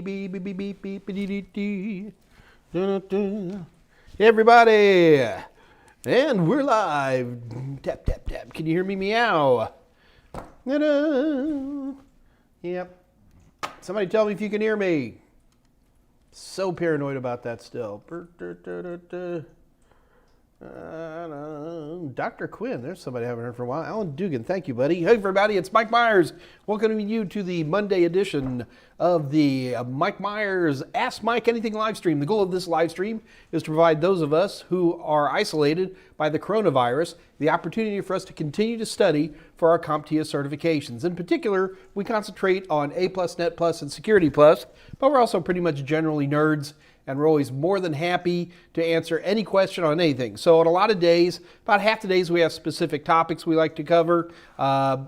Beep, beep, beep, beep, beep, beep, beep, beep. Dun, dun. Hey everybody, and we're live. Tap, tap, tap. Can you hear me meow? Ta-da. Yep. Somebody tell me if you can hear me. So paranoid about that still. Dr. Quinn, there's somebody I haven't heard for a while. Alan Dugan, thank you, buddy. Hey, everybody, it's Mike Meyers. Welcoming you to the Monday edition of the Mike Meyers Ask Mike Anything live stream. The goal of this live stream is to provide those of us who are isolated by the coronavirus the opportunity for us to continue to study for our CompTIA certifications. In particular, we concentrate on A+, Net+, and Security+, but we're also pretty much generally nerds, and we're always more than happy to answer any question on anything. So on a lot of days, about half the days, we have specific topics we like to cover. And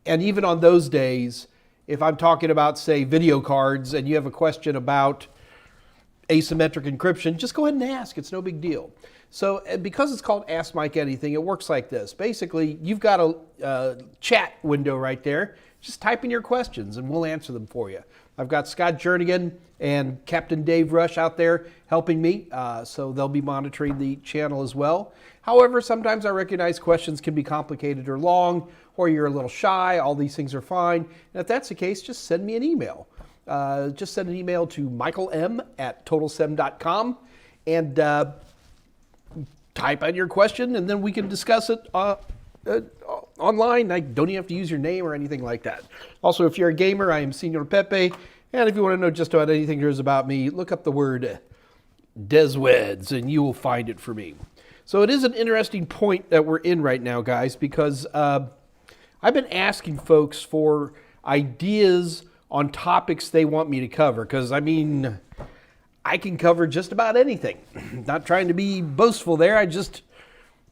even on those days, if I'm talking about, say, video cards, and you have a question about asymmetric encryption, just go ahead and ask. It's no big deal. So because it's called Ask Mike Anything, it works like this. Basically, you've got a chat window right there. Just type in your questions, and we'll answer them for you. I've got Scott Jernigan and Captain Dave Rush out there helping me, so they'll be monitoring the channel as well. However, sometimes I recognize questions can be complicated or long, or you're a little shy. All these things are fine. And if that's the case, just send me an email. Just send an email to michaelm@totalsem.com and type out your question, and then we can discuss it online. I don't even have to use your name or anything like that. Also, if you're a gamer, I am Senor Pepe. And if you want to know just about anything there is about me, look up the word Desweds and you will find it for me. So it is an interesting point that we're in right now, guys, because I've been asking folks for ideas on topics they want me to cover. Because, I mean, I can cover just about anything. Not trying to be boastful there. I just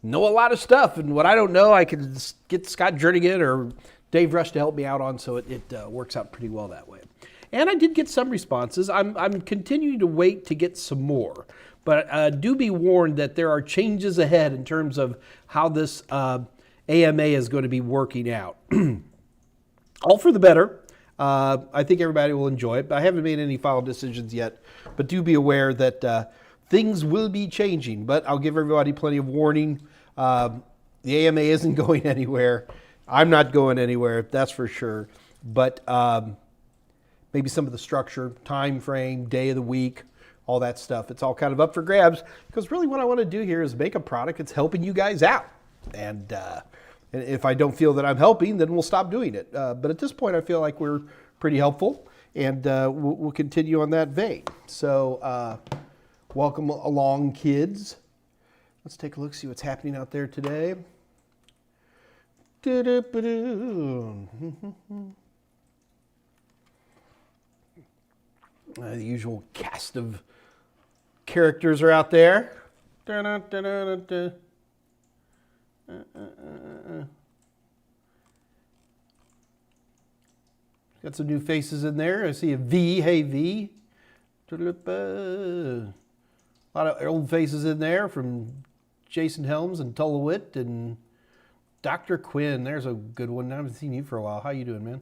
know a lot of stuff, and what I don't know, I can get Scott Jernigan or Dave Rush to help me out on, so it works out pretty well that way. And I did get some responses. I'm continuing to wait to get some more, but do be warned that there are changes ahead in terms of how this AMA is going to be working out. All for the better. I think everybody will enjoy it, but I haven't made any final decisions yet. But do be aware that things will be changing, but I'll give everybody plenty of warning. The AMA isn't going anywhere. I'm not going anywhere, that's for sure. But maybe some of the structure, time frame, day of the week, all that stuff, it's all kind of up for grabs, because really what I want to do here is make a product that's helping you guys out. And if I don't feel that I'm helping, then we'll stop doing it. But at this point, I feel like we're pretty helpful, and we'll continue on that vein. So welcome along, kids. Let's take a look, see what's happening out there today. The usual cast of characters are out there. Got some new faces in there. I see a V. Hey, V. A lot of old faces in there from Jason Helms and Tullowit and Dr. Quinn. There's a good one. I haven't seen you for a while. How you doing, man?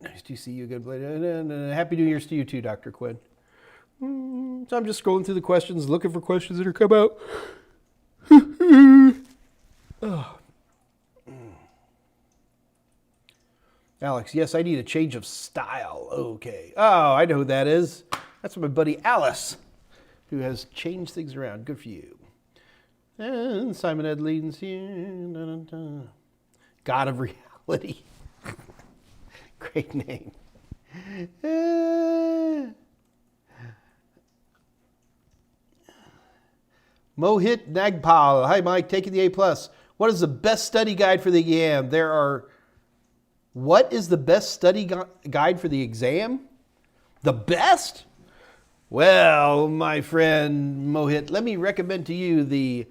Nice to see you. Good. And Happy New Year's to you too, Dr. Quinn. So I'm just scrolling through the questions, looking for questions that are come out. Oh. Alex, yes, I need a change of style. Okay. Oh, I know who that is. That's my buddy Alice, who has changed things around. Good for you. And Simon Edleen's here. Dun, dun, dun. God of Reality. Great name. Mohit Nagpal. Hi, Mike. Taking the A+. What is the best study guide for the exam? What is the best study guide for the exam? The best? Well, my friend Mohit, let me recommend to you the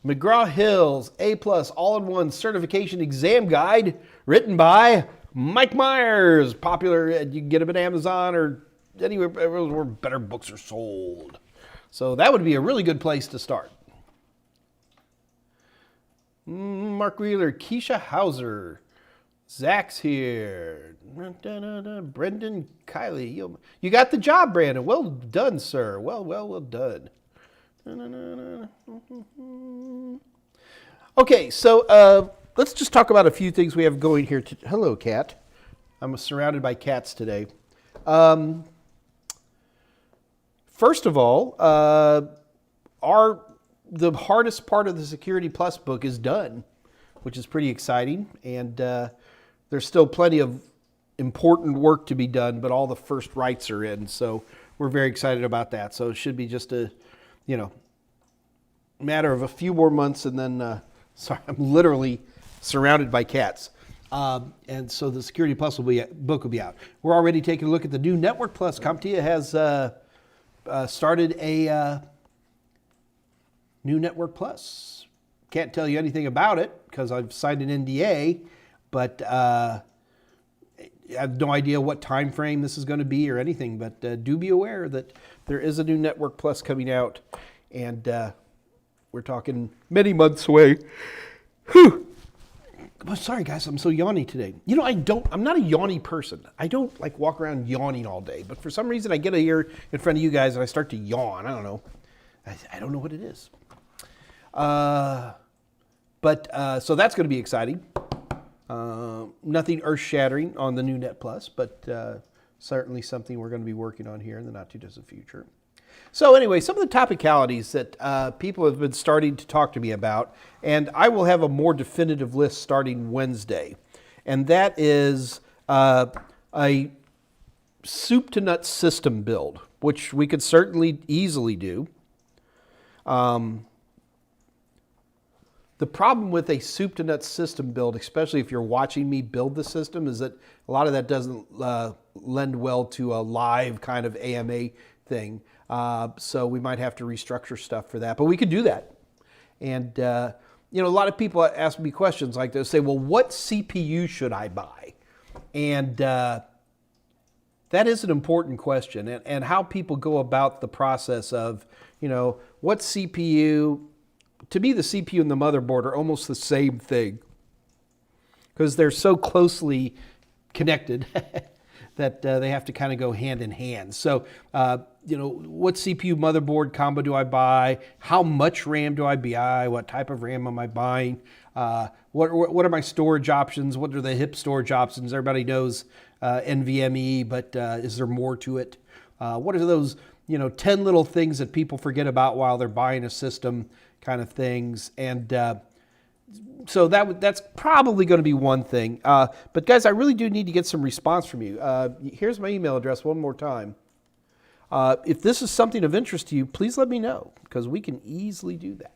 McGraw-Hill's A+ All-in-One Certification Exam Guide, written by Mike Meyers. Popular, you can get them at Amazon or anywhere where better books are sold. So that would be a really good place to start. Mark Wheeler, Keisha Hauser. Zach's here. Brendan, Kylie. You got the job, Brandon. Well done, sir. Well done. Okay, so let's just talk about a few things we have going here. Hello, cat. I'm surrounded by cats today. First of all, the hardest part of the Security Plus book is done, which is pretty exciting. And there's still plenty of important work to be done, but all the first rights are in. So we're very excited about that. So it should be just a, matter of a few more months, and then, sorry, I'm literally surrounded by cats. And so the Security Plus book will be out. We're already taking a look at the new Network Plus. CompTIA has started a new Network Plus. Can't tell you anything about it because I've signed an NDA, but I have no idea what time frame this is going to be or anything. But do be aware that there is a new Network Plus coming out, and we're talking many months away. Whew. Oh, sorry guys, I'm so yawny today. I'm not a yawny person. I don't like walk around yawning all day, but for some reason I get here in front of you guys and I start to yawn. I don't know. I don't know what it is. So that's going to be exciting. Nothing earth-shattering on the new Net Plus, but certainly something we're going to be working on here in the not-too-distant future. So anyway, some of the topicalities that people have been starting to talk to me about, and I will have a more definitive list starting Wednesday, and that is a soup-to-nuts system build, which we could certainly easily do. The problem with a soup-to-nuts system build, especially if you're watching me build the system, is that a lot of that doesn't lend well to a live kind of AMA thing. So we might have to restructure stuff for that, but we could do that. And, a lot of people ask me questions like this, say, well, what CPU should I buy? And that is an important question, and how people go about the process of, what CPU. To me, the CPU and the motherboard are almost the same thing because they're so closely connected that they have to kind of go hand in hand. So, what CPU motherboard combo do I buy? How much RAM do I buy? What type of RAM am I buying? What are my storage options? What are the HIP storage options? Everybody knows NVMe, but is there more to it? What are those 10 little things that people forget about while they're buying a system kind of things? And so that's probably going to be one thing. But guys, I really do need to get some response from you. Here's my email address one more time. If this is something of interest to you, please let me know because we can easily do that.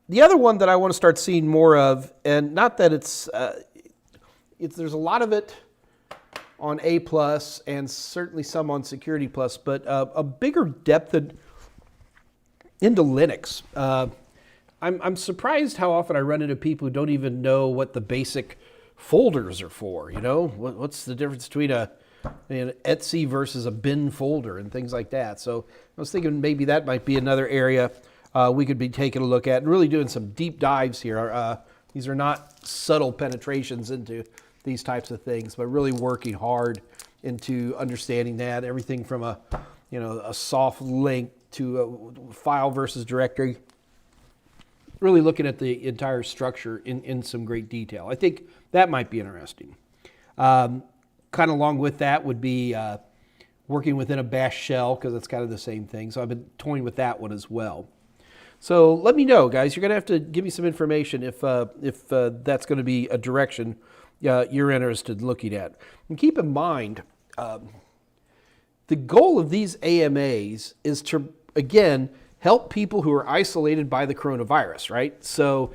The other one that I want to start seeing more of, and not that there's a lot of it on A+, and certainly some on Security Plus, but a bigger depth into Linux. I'm surprised how often I run into people who don't even know what the basic folders are for. What's the difference between an etc versus a bin folder and things like that. So I was thinking maybe that might be another area we could be taking a look at and really doing some deep dives here. These are not subtle penetrations into these types of things, but really working hard into understanding that, everything from a soft link to a file versus directory, really looking at the entire structure in some great detail. I think that might be interesting. Kind of along with that would be working within a bash shell, because it's kind of the same thing. So I've been toying with that one as well. So let me know, guys. You're going to have to give me some information if that's going to be a direction you're interested in looking at. And keep in mind, the goal of these AMAs is to, again, help people who are isolated by the coronavirus, right? So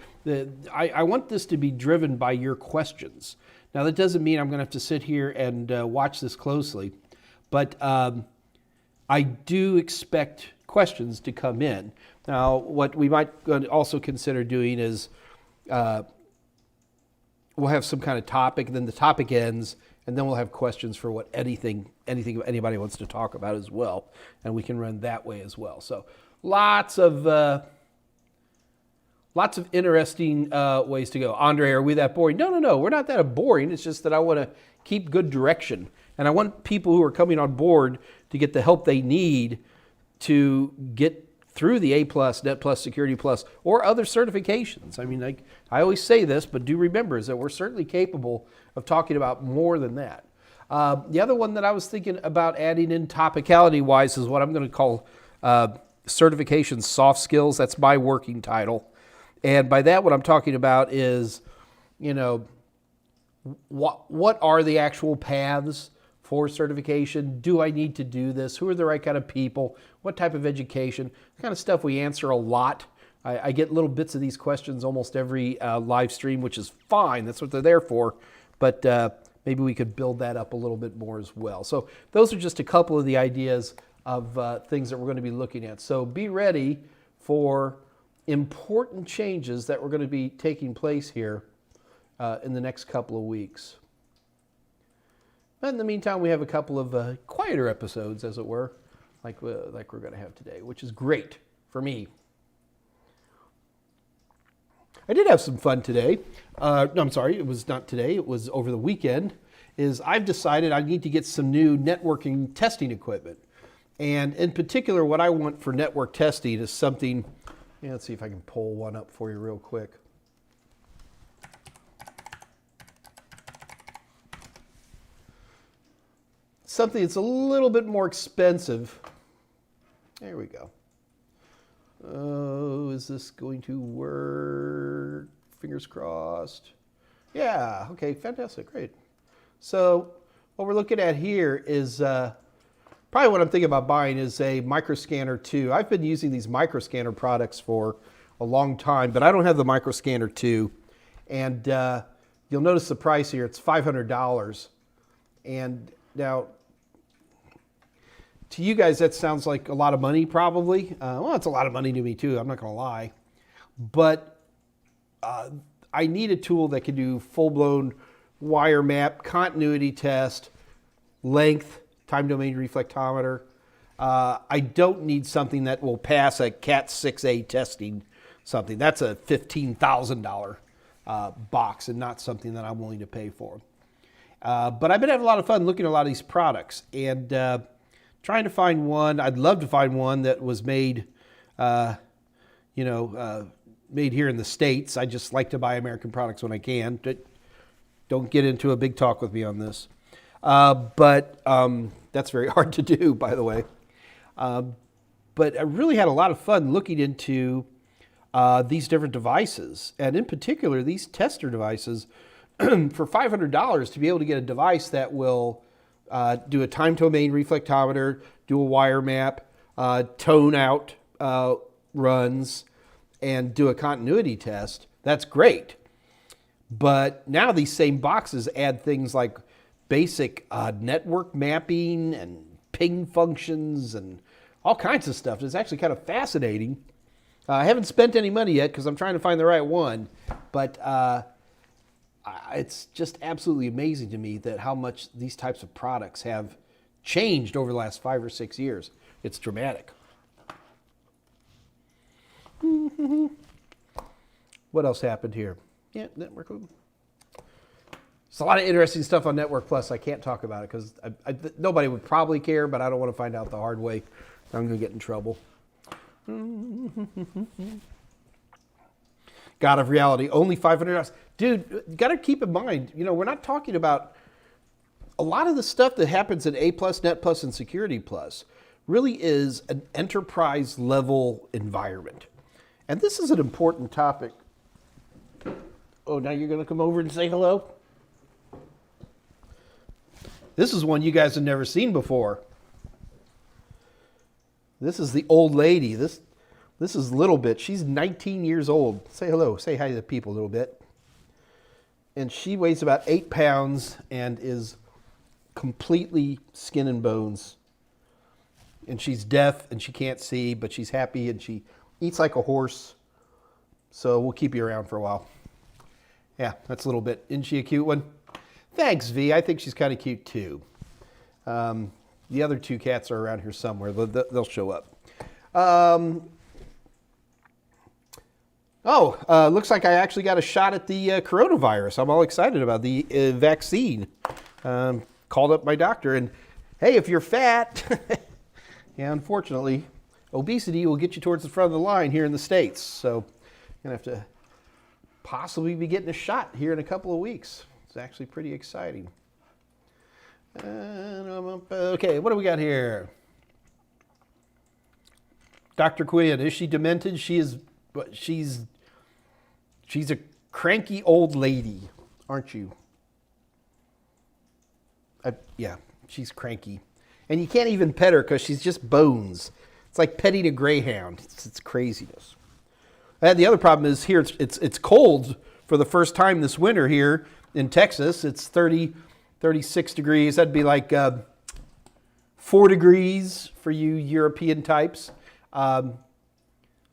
I want this to be driven by your questions. Now, that doesn't mean I'm going to have to sit here and watch this closely, but I do expect questions to come in. Now, what we might also consider doing is we'll have some kind of topic, and then the topic ends, and then we'll have questions for what anything anybody wants to talk about as well, and we can run that way as well. So lots of lots of interesting ways to go. Andre, are we that boring? No, we're not that boring. It's just that I want to keep good direction. And I want people who are coming on board to get the help they need to get through the A+, Net Plus, Security Plus, or other certifications. I mean, I always say this, but do remember is that we're certainly capable of talking about more than that. The other one that I was thinking about adding in topicality-wise is what I'm going to call certification soft skills. That's my working title. And by that, what I'm talking about is, you know, what are the actual paths for certification? Do I need to do this? Who are the right kind of people? What type of education? The kind of stuff we answer a lot. I get little bits of these questions almost every live stream, which is fine. That's what they're there for. But maybe we could build that up a little bit more as well. So those are just a couple of the ideas of things that we're going to be looking at. So be ready for important changes that we're going to be taking place here in the next couple of weeks. But in the meantime, we have a couple of quieter episodes, as it were, like we're going to have today, which is great for me. I did have some fun today. No, I'm sorry, it was not today. It was over the weekend. I've decided I need to get some new networking testing equipment. And in particular, what I want for network testing is something, let's see if I can pull one up for you real quick. Something that's a little bit more expensive. There we go. Oh, is this going to work? Fingers crossed. Yeah, okay, fantastic, great. So what we're looking at here is probably what I'm thinking about buying is a microscanner 2. I've been using these microscanner products for a long time, but I don't have the microscanner 2. And you'll notice the price here, it's $500. And now, to you guys, that sounds like a lot of money, probably. Well, it's a lot of money to me, too. I'm not going to lie. But I need a tool that can do full-blown wire map, continuity test, length, time domain reflectometer. I don't need something that will pass a Cat 6A testing something. That's a $15,000 box and not something that I'm willing to pay for. But I've been having a lot of fun looking at a lot of these products and trying to find one. I'd love to find one that was made, made here in the States. I just like to buy American products when I can. Don't get into a big talk with me on this. But that's very hard to do, by the way. But I really had a lot of fun looking into these different devices, and in particular, these tester devices. For $500 to be able to get a device that will do a time domain reflectometer, do a wire map, tone out runs, and do a continuity test, that's great. But now these same boxes add things like basic network mapping and ping functions and all kinds of stuff. It's actually kind of fascinating. I haven't spent any money yet because I'm trying to find the right one, but it's just absolutely amazing to me that how much these types of products have changed over the last 5 or 6 years. It's dramatic. What else happened here? Yeah, Network. There's a lot of interesting stuff on Network Plus. I can't talk about it because nobody would probably care, but I don't want to find out the hard way. I'm going to get in trouble. God of Reality, only $500. Dude, you got to keep in mind, we're not talking about a lot of the stuff that happens in A+, Net Plus, and Security Plus really is an enterprise level environment. And this is an important topic. Oh, now you're going to come over and say hello? This is one you guys have never seen before. This is the old lady. This is Little Bit. She's 19 years old. Say hello. Say hi to the people a little bit. And she weighs about 8 pounds and is completely skin and bones. And she's deaf and she can't see, but she's happy and she eats like a horse. So we'll keep you around for a while. Yeah, that's a Little Bit. Isn't she a cute one? Thanks, V. I think she's kind of cute too. The other 2 cats are around here somewhere. They'll show up. Oh, looks like I actually got a shot at the coronavirus. I'm all excited about the vaccine. Called up my doctor, and hey, if you're fat, yeah, unfortunately, obesity will get you towards the front of the line here in the States. So you're going to have to possibly be getting a shot here in a couple of weeks. It's actually pretty exciting. Okay, what do we got here? Dr. Quinn, is she demented? She's a cranky old lady, aren't you? Yeah, she's cranky. And you can't even pet her because she's just bones. It's like petting a greyhound. It's craziness. And the other problem is here, it's cold for the first time this winter here in Texas. It's 36 degrees. That'd be like 4 degrees for you European types.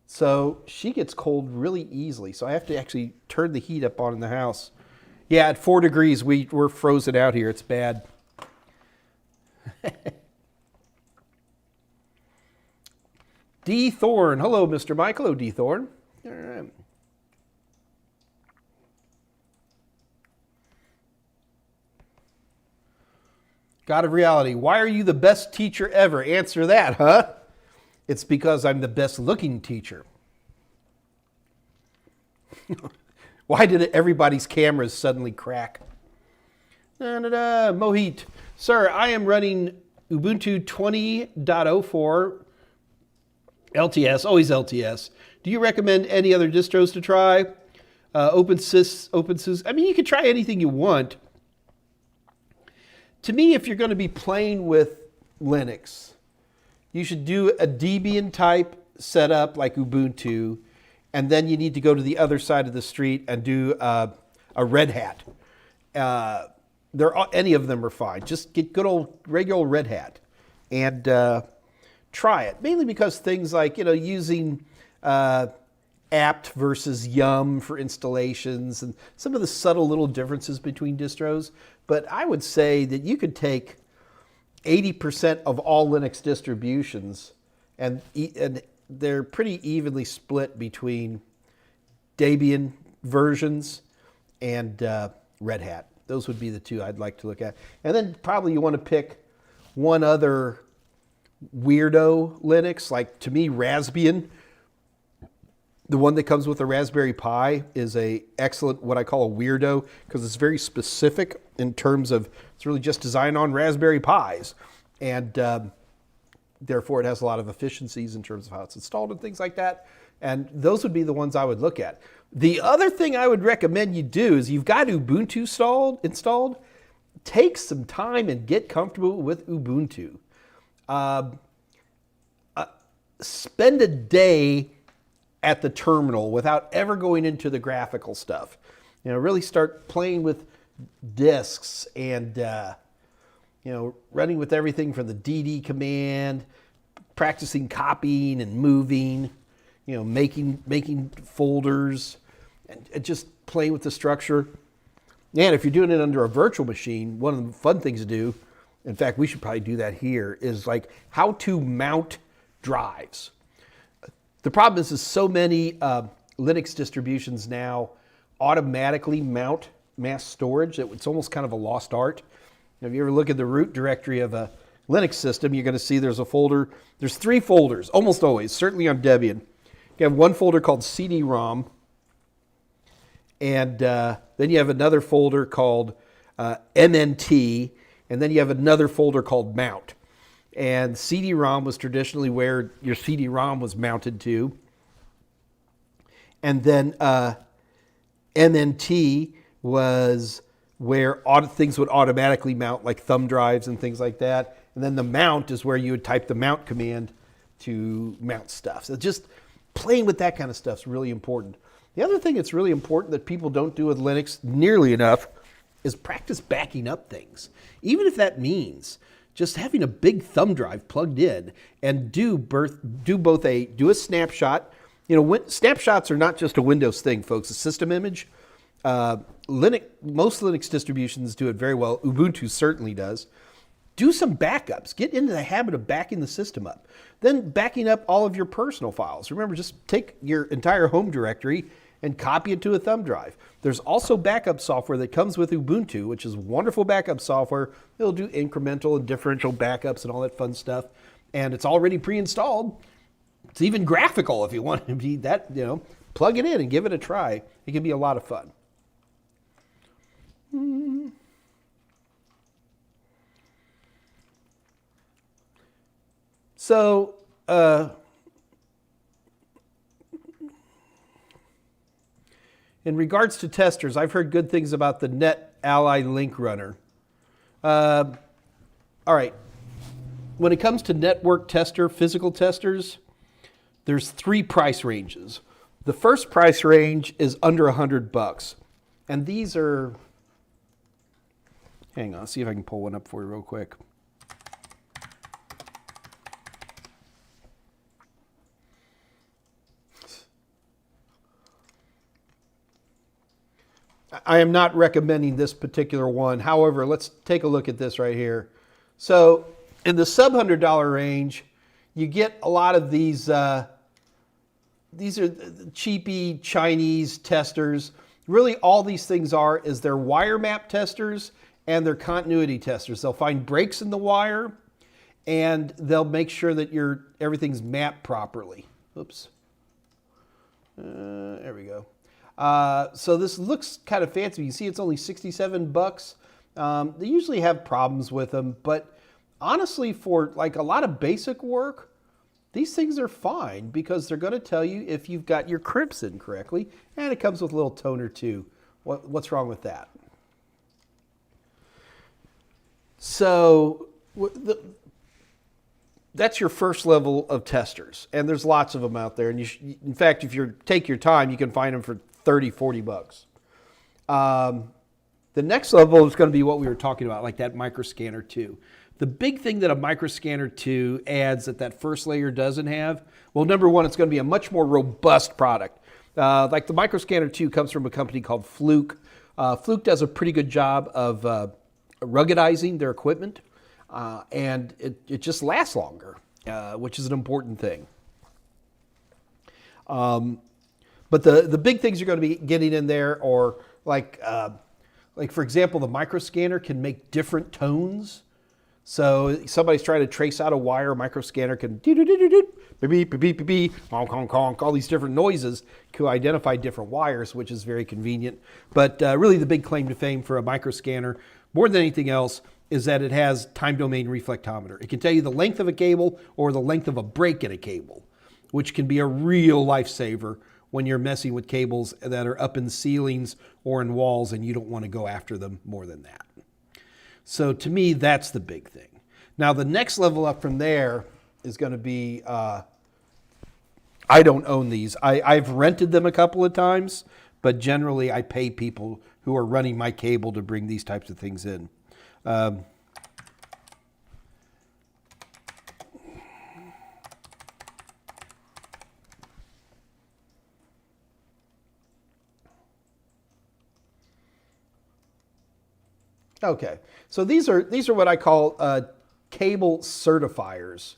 So she gets cold really easily. So I have to actually turn the heat up on in the house. Yeah, at 4 degrees, we're frozen out here. It's bad. D. Thorne. Hello, Mr. Mike. Hello, D. Thorne. All right. God of reality. Why are you the best teacher ever? Answer that, huh? It's because I'm the best looking teacher. Why did everybody's cameras suddenly crack? Mohit. Sir, I am running Ubuntu 20.04 LTS, always LTS. Do you recommend any other distros to try? OpenSys. I mean, you can try anything you want. To me, if you're going to be playing with Linux, you should do a Debian type setup like Ubuntu, and then you need to go to the other side of the street and do a Red Hat. Any of them are fine. Just get good old regular Red Hat and try it. Mainly because things like using apt versus yum for installations and some of the subtle little differences between distros. But I would say that you could take 80% of all Linux distributions, and they're pretty evenly split between Debian versions and Red Hat. Those would be the two I'd like to look at. And then probably you want to pick one other weirdo Linux, like to me, Raspbian. The one that comes with a Raspberry Pi is a excellent, what I call a weirdo, because it's very specific in terms of it's really just designed on Raspberry Pis. And therefore it has a lot of efficiencies in terms of how it's installed and things like that. And those would be the ones I would look at. The other thing I would recommend you do is you've got Ubuntu installed, take some time and get comfortable with Ubuntu. Spend a day at the terminal without ever going into the graphical stuff. Really start playing with disks and running with everything from the DD command, practicing copying and moving, making folders, and just playing with the structure. And if you're doing it under a virtual machine, one of the fun things to do, in fact, we should probably do that here, is like how to mount drives. The problem is so many Linux distributions now automatically mount mass storage that it's almost kind of a lost art. If you ever look at the root directory of a Linux system, you're going to see there's a folder. There's 3 folders, almost always, certainly on Debian. You have one folder called CD-ROM, and then you have another folder called MNT, and then you have another folder called Mount. And CD-ROM was traditionally where your CD-ROM was mounted to. And then MNT was where things would automatically mount, like thumb drives and things like that. And then the mount is where you would type the mount command to mount stuff. So just playing with that kind of stuff is really important. The other thing that's really important that people don't do with Linux nearly enough is practice backing up things. Even if that means just having a big thumb drive plugged in and do a snapshot. Snapshots are not just a Windows thing, folks. A system image. Most Linux distributions do it very well. Ubuntu certainly does. do some backups. Get into the habit of backing the system up. Then backing up all of your personal files. Remember, just take your entire home directory and copy it to a thumb drive. There's also backup software that comes with Ubuntu, which is wonderful backup software. It'll do incremental and differential backups and all that fun stuff. And it's already pre-installed. It's even graphical if you want to be that, plug it in and give it a try. It can be a lot of fun. So, in regards to testers, I've heard good things about the Net Ally Link Runner. All right. When it comes to network tester, physical testers, there's 3 price ranges. The first price range is under $100. And these are, hang on, see if I can pull one up for you real quick. I am not recommending this particular one. However, let's take a look at this right here. So in the sub $100 range, you get a lot of these are cheapy Chinese testers. Really all these things are is they're wire map testers and they're continuity testers. They'll find breaks in the wire and they'll make sure that everything's mapped properly. Oops. There we go. So this looks kind of fancy. You see it's only $67. They usually have problems with them, but honestly for like a lot of basic work, these things are fine because they're going to tell you if you've got your crimps in correctly, and it comes with a little toner too. What's wrong with that? So that's your first level of testers, and there's lots of them out there. And in fact, if you take your time, you can find them for $30, $40. The next level is going to be what we were talking about, like that Microscanner 2. The big thing that a Microscanner 2 adds that first layer doesn't have, well, number one, it's going to be a much more robust product. Like the Microscanner 2 comes from a company called Fluke. Fluke does a pretty good job of ruggedizing their equipment, and it just lasts longer, which is an important thing. But the big things you're going to be getting in there are like for example, the Microscanner can make different tones. So somebody's trying to trace out a wire, Microscanner can beep, beep, beep, beep, honk, honk, honk, all these different noises to identify different wires, which is very convenient. But really the big claim to fame for a Microscanner, more than anything else, is that it has time domain reflectometer. It can tell you the length of a cable or the length of a break in a cable, which can be a real lifesaver when you're messing with cables that are up in ceilings or in walls and you don't want to go after them more than that. So to me, that's the big thing. Now the next level up from there is going to be, I don't own these. I've rented them a couple of times, but generally I pay people who are running my cable to bring these types of things in. Okay, so these are what I call cable certifiers.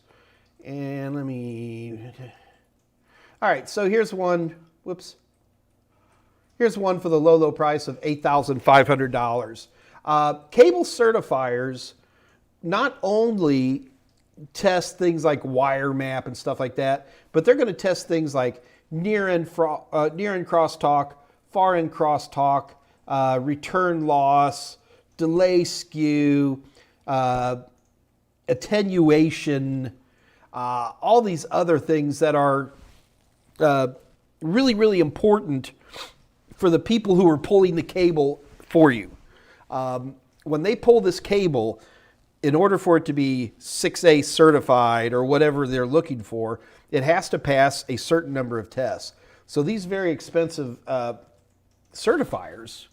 And let me, all right, so here's one, whoops. Here's one for the low price of $8,500. Cable certifiers not only test things like wire map and stuff like that, but they're going to test things like near-end crosstalk, far-end crosstalk, return loss, delay skew, attenuation, all these other things that are really, really important for the people who are pulling the cable for you. When they pull this cable, in order for it to be 6A certified or whatever they're looking for, it has to pass a certain number of tests. So these very expensive certifiers,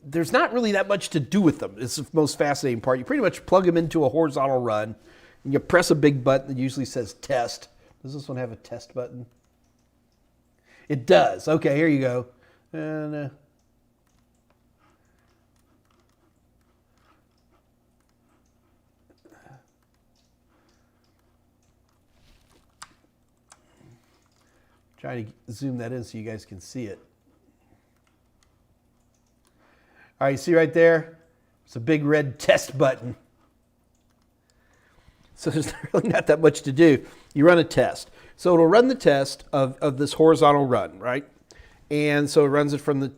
there's not really that much to do with them. It's the most fascinating part. You pretty much plug them into a horizontal run, and you press a big button that usually says test. Does this one have a test button? It does. Okay, here you go. And Trying to zoom that in so you guys can see it. All right, you see right there? It's a big red test button. So there's really not that much to do. You run a test. So it'll run the test of this horizontal run, right? And so it runs it from the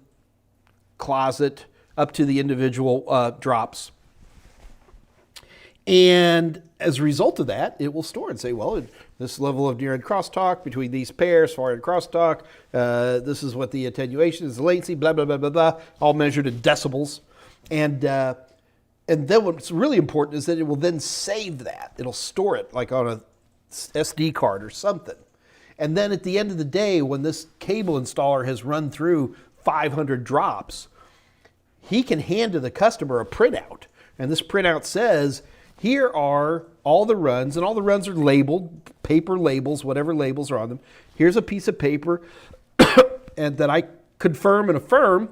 closet up to the individual drops. And as a result of that, it will store and say, well, this level of near-end crosstalk between these pairs, far-end crosstalk, this is what the attenuation is, the latency, blah, blah, blah, blah, blah, all measured in decibels. And then what's really important is that it will then save that. It'll store it like on a SD card or something. And then at the end of the day, when this cable installer has run through 500 drops, he can hand to the customer a printout. And this printout says, here are all the runs, and all the runs are labeled, paper labels, whatever labels are on them. Here's a piece of paper, and that I confirm and affirm,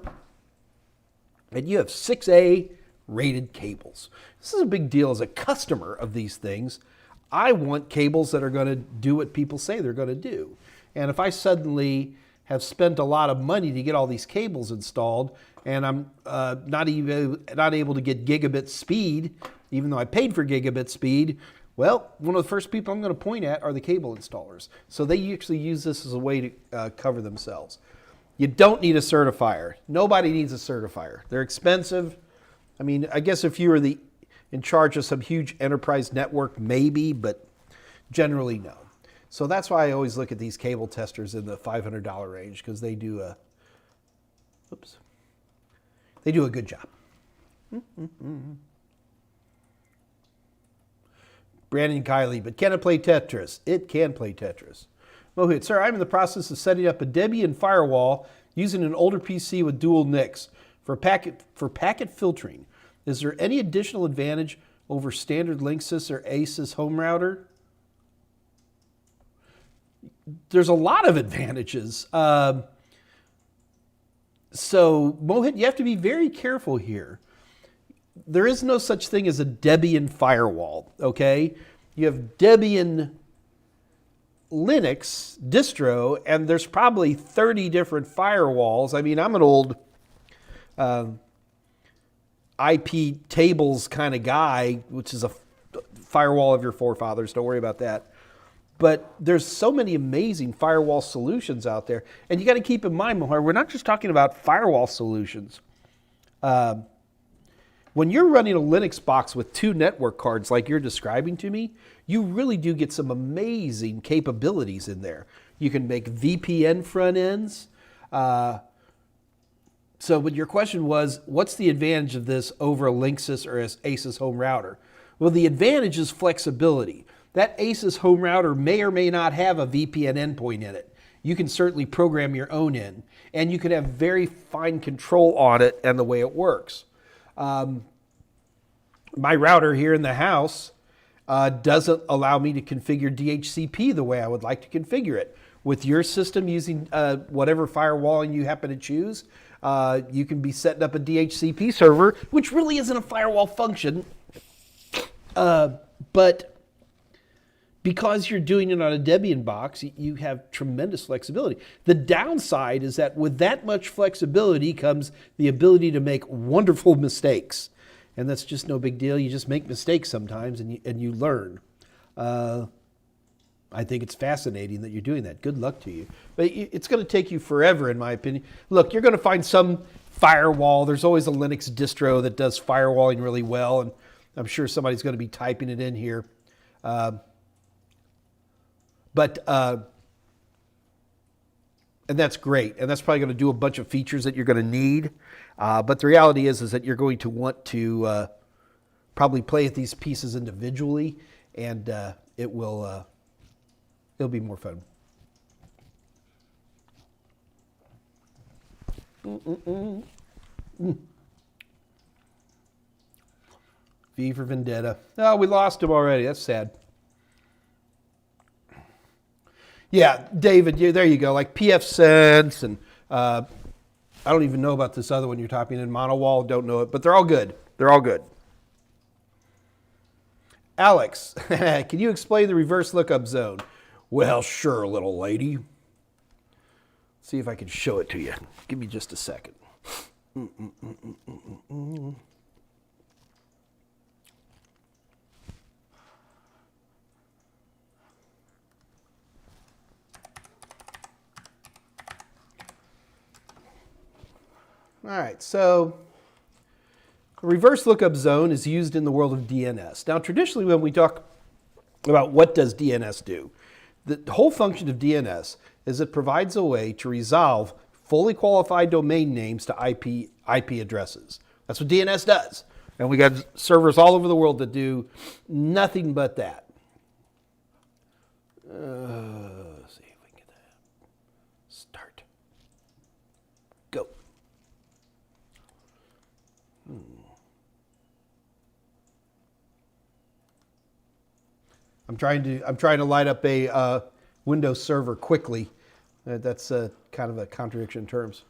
and you have 6A rated cables. This is a big deal as a customer of these things. I want cables that are going to do what people say they're going to do. And if I suddenly have spent a lot of money to get all these cables installed, and I'm not able to get gigabit speed, even though I paid for gigabit speed, well, one of the first people I'm going to point at are the cable installers. So they actually use this as a way to cover themselves. You don't need a certifier. Nobody needs a certifier. They're expensive. I mean, I guess if you were in charge of some huge enterprise network, maybe, but generally no. So that's why I always look at these cable testers in the $500 range, because they do a good job. Brandon Kiley, but can it play Tetris? It can play Tetris. Mohit, sir, I'm in the process of setting up a Debian firewall using an older PC with dual NICs for packet filtering. Is there any additional advantage over standard Linksys or Asus Home Router? There's a lot of advantages. So, Mohit, you have to be very careful here. There is no such thing as a Debian firewall, okay? You have Debian Linux distro, and there's probably 30 different firewalls. I mean, I'm an old IP tables kind of guy, which is a firewall of your forefathers. Don't worry about that. But there's so many amazing firewall solutions out there. And you got to keep in mind, Mohar, we're not just talking about firewall solutions. When you're running a Linux box with 2 network cards like you're describing to me, you really do get some amazing capabilities in there. You can make VPN front ends. But your question was, what's the advantage of this over a Linksys or an Asus Home Router? Well, the advantage is flexibility. That Asus Home Router may or may not have a VPN endpoint in it. You can certainly program your own in, and you can have very fine control on it and the way it works. My router here in the house doesn't allow me to configure DHCP the way I would like to configure it. With your system using whatever firewalling you happen to choose, you can be setting up a DHCP server, which really isn't a firewall function, but because you're doing it on a Debian box, you have tremendous flexibility. The downside is that with that much flexibility comes the ability to make wonderful mistakes. And that's just no big deal. You just make mistakes sometimes and you learn. I think it's fascinating that you're doing that. Good luck to you. But it's going to take you forever, in my opinion. Look, you're going to find some firewall. There's always a Linux distro that does firewalling really well, and I'm sure somebody's going to be typing it in here. And that's great. And that's probably going to do a bunch of features that you're going to need. But the reality is that you're going to want to probably play with these pieces individually, and it'll be more fun. V for Vendetta. Oh, we lost him already. That's sad. Yeah, David, there you go. Like PF Sense, and I don't even know about this other one you're typing in, Monowall. Don't know it, but they're all good. They're all good. Alex, can you explain the reverse lookup zone? Well, sure, little lady. See if I can show it to you. Give me just a second. All right, so a reverse lookup zone is used in the world of DNS. Now, traditionally, when we talk about what does DNS do, the whole function of DNS is it provides a way to resolve fully qualified domain names to IP addresses. That's what DNS does. And we got servers all over the world that do nothing but that. Let's see if we can get that. Start. Go. I'm trying to light up a Windows server quickly. That's kind of a contradiction in terms.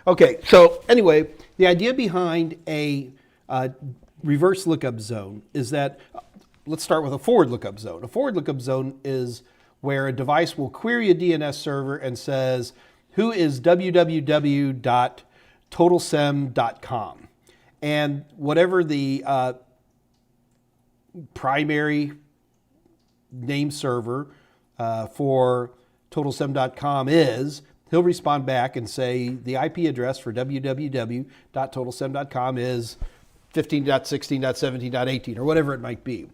Okay, so anyway, the idea behind a reverse lookup zone is that, let's start with a forward lookup zone. A forward lookup zone is where a device will query a DNS server and says, who is www.totalsem.com? And whatever the primary name server for totalsem.com is, he'll respond back and say the IP address for www.totalsem.com is 15.16.17.18 or whatever it might be.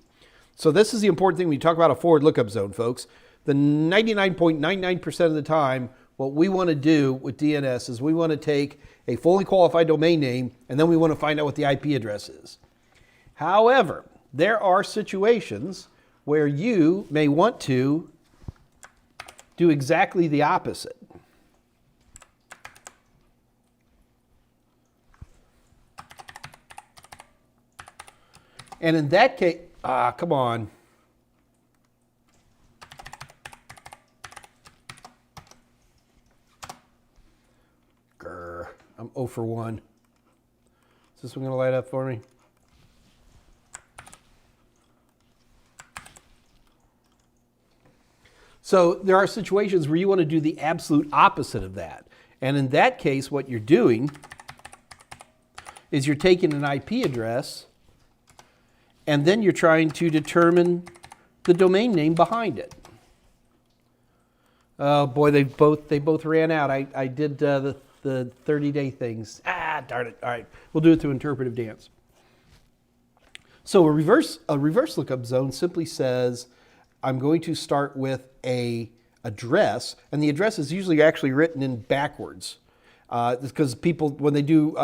So this is the important thing when you talk about a forward lookup zone, folks. The 99.99% of the time, what we want to do with DNS is we want to take a fully qualified domain name and then we want to find out what the IP address is. However, there are situations where you may want to do exactly the opposite. And in that case, come on. Grr, I'm 0 for 1. Is this one going to light up for me? So there are situations where you want to do the absolute opposite of that. And in that case, what you're doing is you're taking an IP address and then you're trying to determine the domain name behind it. Oh boy, they both ran out. I did the 30-day things. Darn it. All right, we'll do it through interpretive dance. So a reverse lookup zone simply says, I'm going to start with a address, and the address is usually actually written in backwards, because people, when they do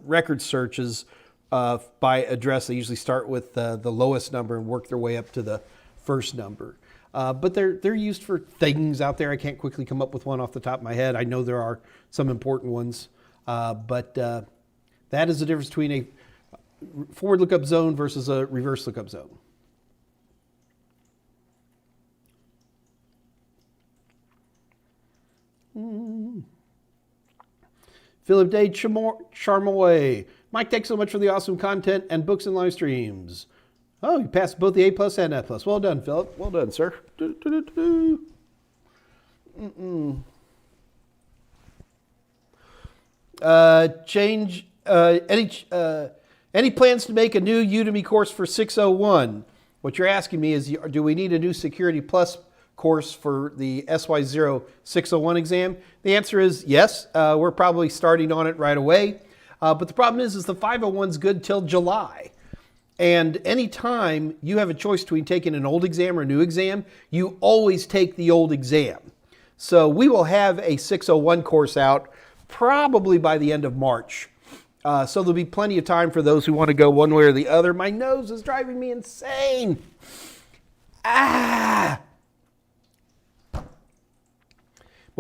record searches by address, they usually start with the lowest number and work their way up to the first number. But they're used for things out there. I can't quickly come up with one off the top of my head. I know there are some important ones, but that is the difference between a forward lookup zone versus a reverse lookup zone. Philip Day Charmoy. Mike, thanks so much for the awesome content and books and live streams. Oh, you passed both the A+ and F+. Well done, Philip. Well done, sir. Any plans to make a new Udemy course for 601? What you're asking me is, do we need a new Security Plus course for the SY0 601 exam? The answer is yes. We're probably starting on it right away. But the problem is the 501's good till July. And anytime you have a choice between taking an old exam or a new exam, you always take the old exam. So we will have a 601 course out probably by the end of March. So there'll be plenty of time for those who want to go one way or the other. My nose is driving me insane. But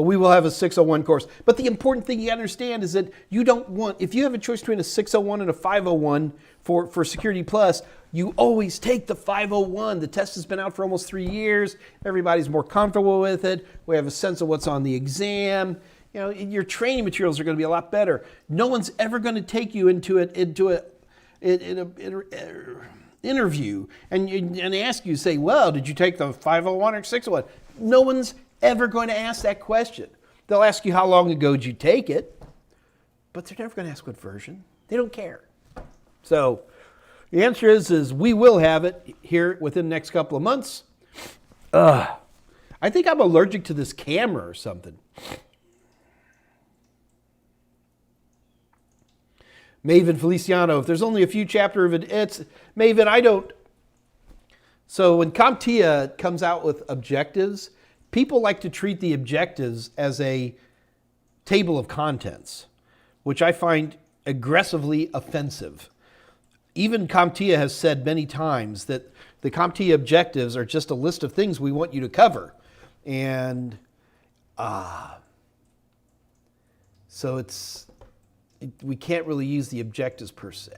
we will have a 601 course. But the important thing you understand is that you don't want, if you have a choice between a 601 and a 501 for Security Plus, you always take the 501. The test has been out for almost 3 years. Everybody's more comfortable with it. We have a sense of what's on the exam. You know, your training materials are going to be a lot better. No one's ever going to take you into an interview and ask you, say, well, did you take the 501 or 601? No one's ever going to ask that question. They'll ask you how long ago did you take it, but they're never going to ask what version. They don't care. So the answer is we will have it here within the next couple of months. I think I'm allergic to this camera or something. Maven Feliciano, if there's only a few chapters of it, it's Maven, I don't. So when CompTIA comes out with objectives, people like to treat the objectives as a table of contents, which I find aggressively offensive. Even CompTIA has said many times that the CompTIA objectives are just a list of things we want you to cover. And so we can't really use the objectives per se.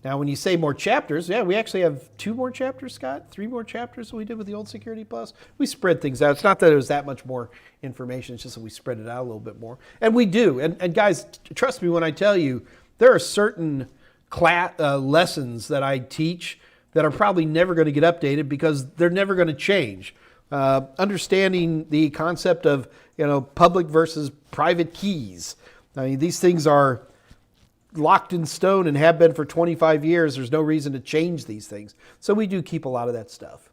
Now, when you say more chapters, yeah, we actually have 2 more chapters, Scott, 3 more chapters than we did with the old Security Plus. We spread things out. It's not that it was that much more information. It's just that we spread it out a little bit more. And we do. And guys, trust me when I tell you, there are certain lessons that I teach that are probably never going to get updated because they're never going to change. Understanding the concept of public versus private keys. I mean, these things are locked in stone and have been for 25 years. There's no reason to change these things. So we do keep a lot of that stuff.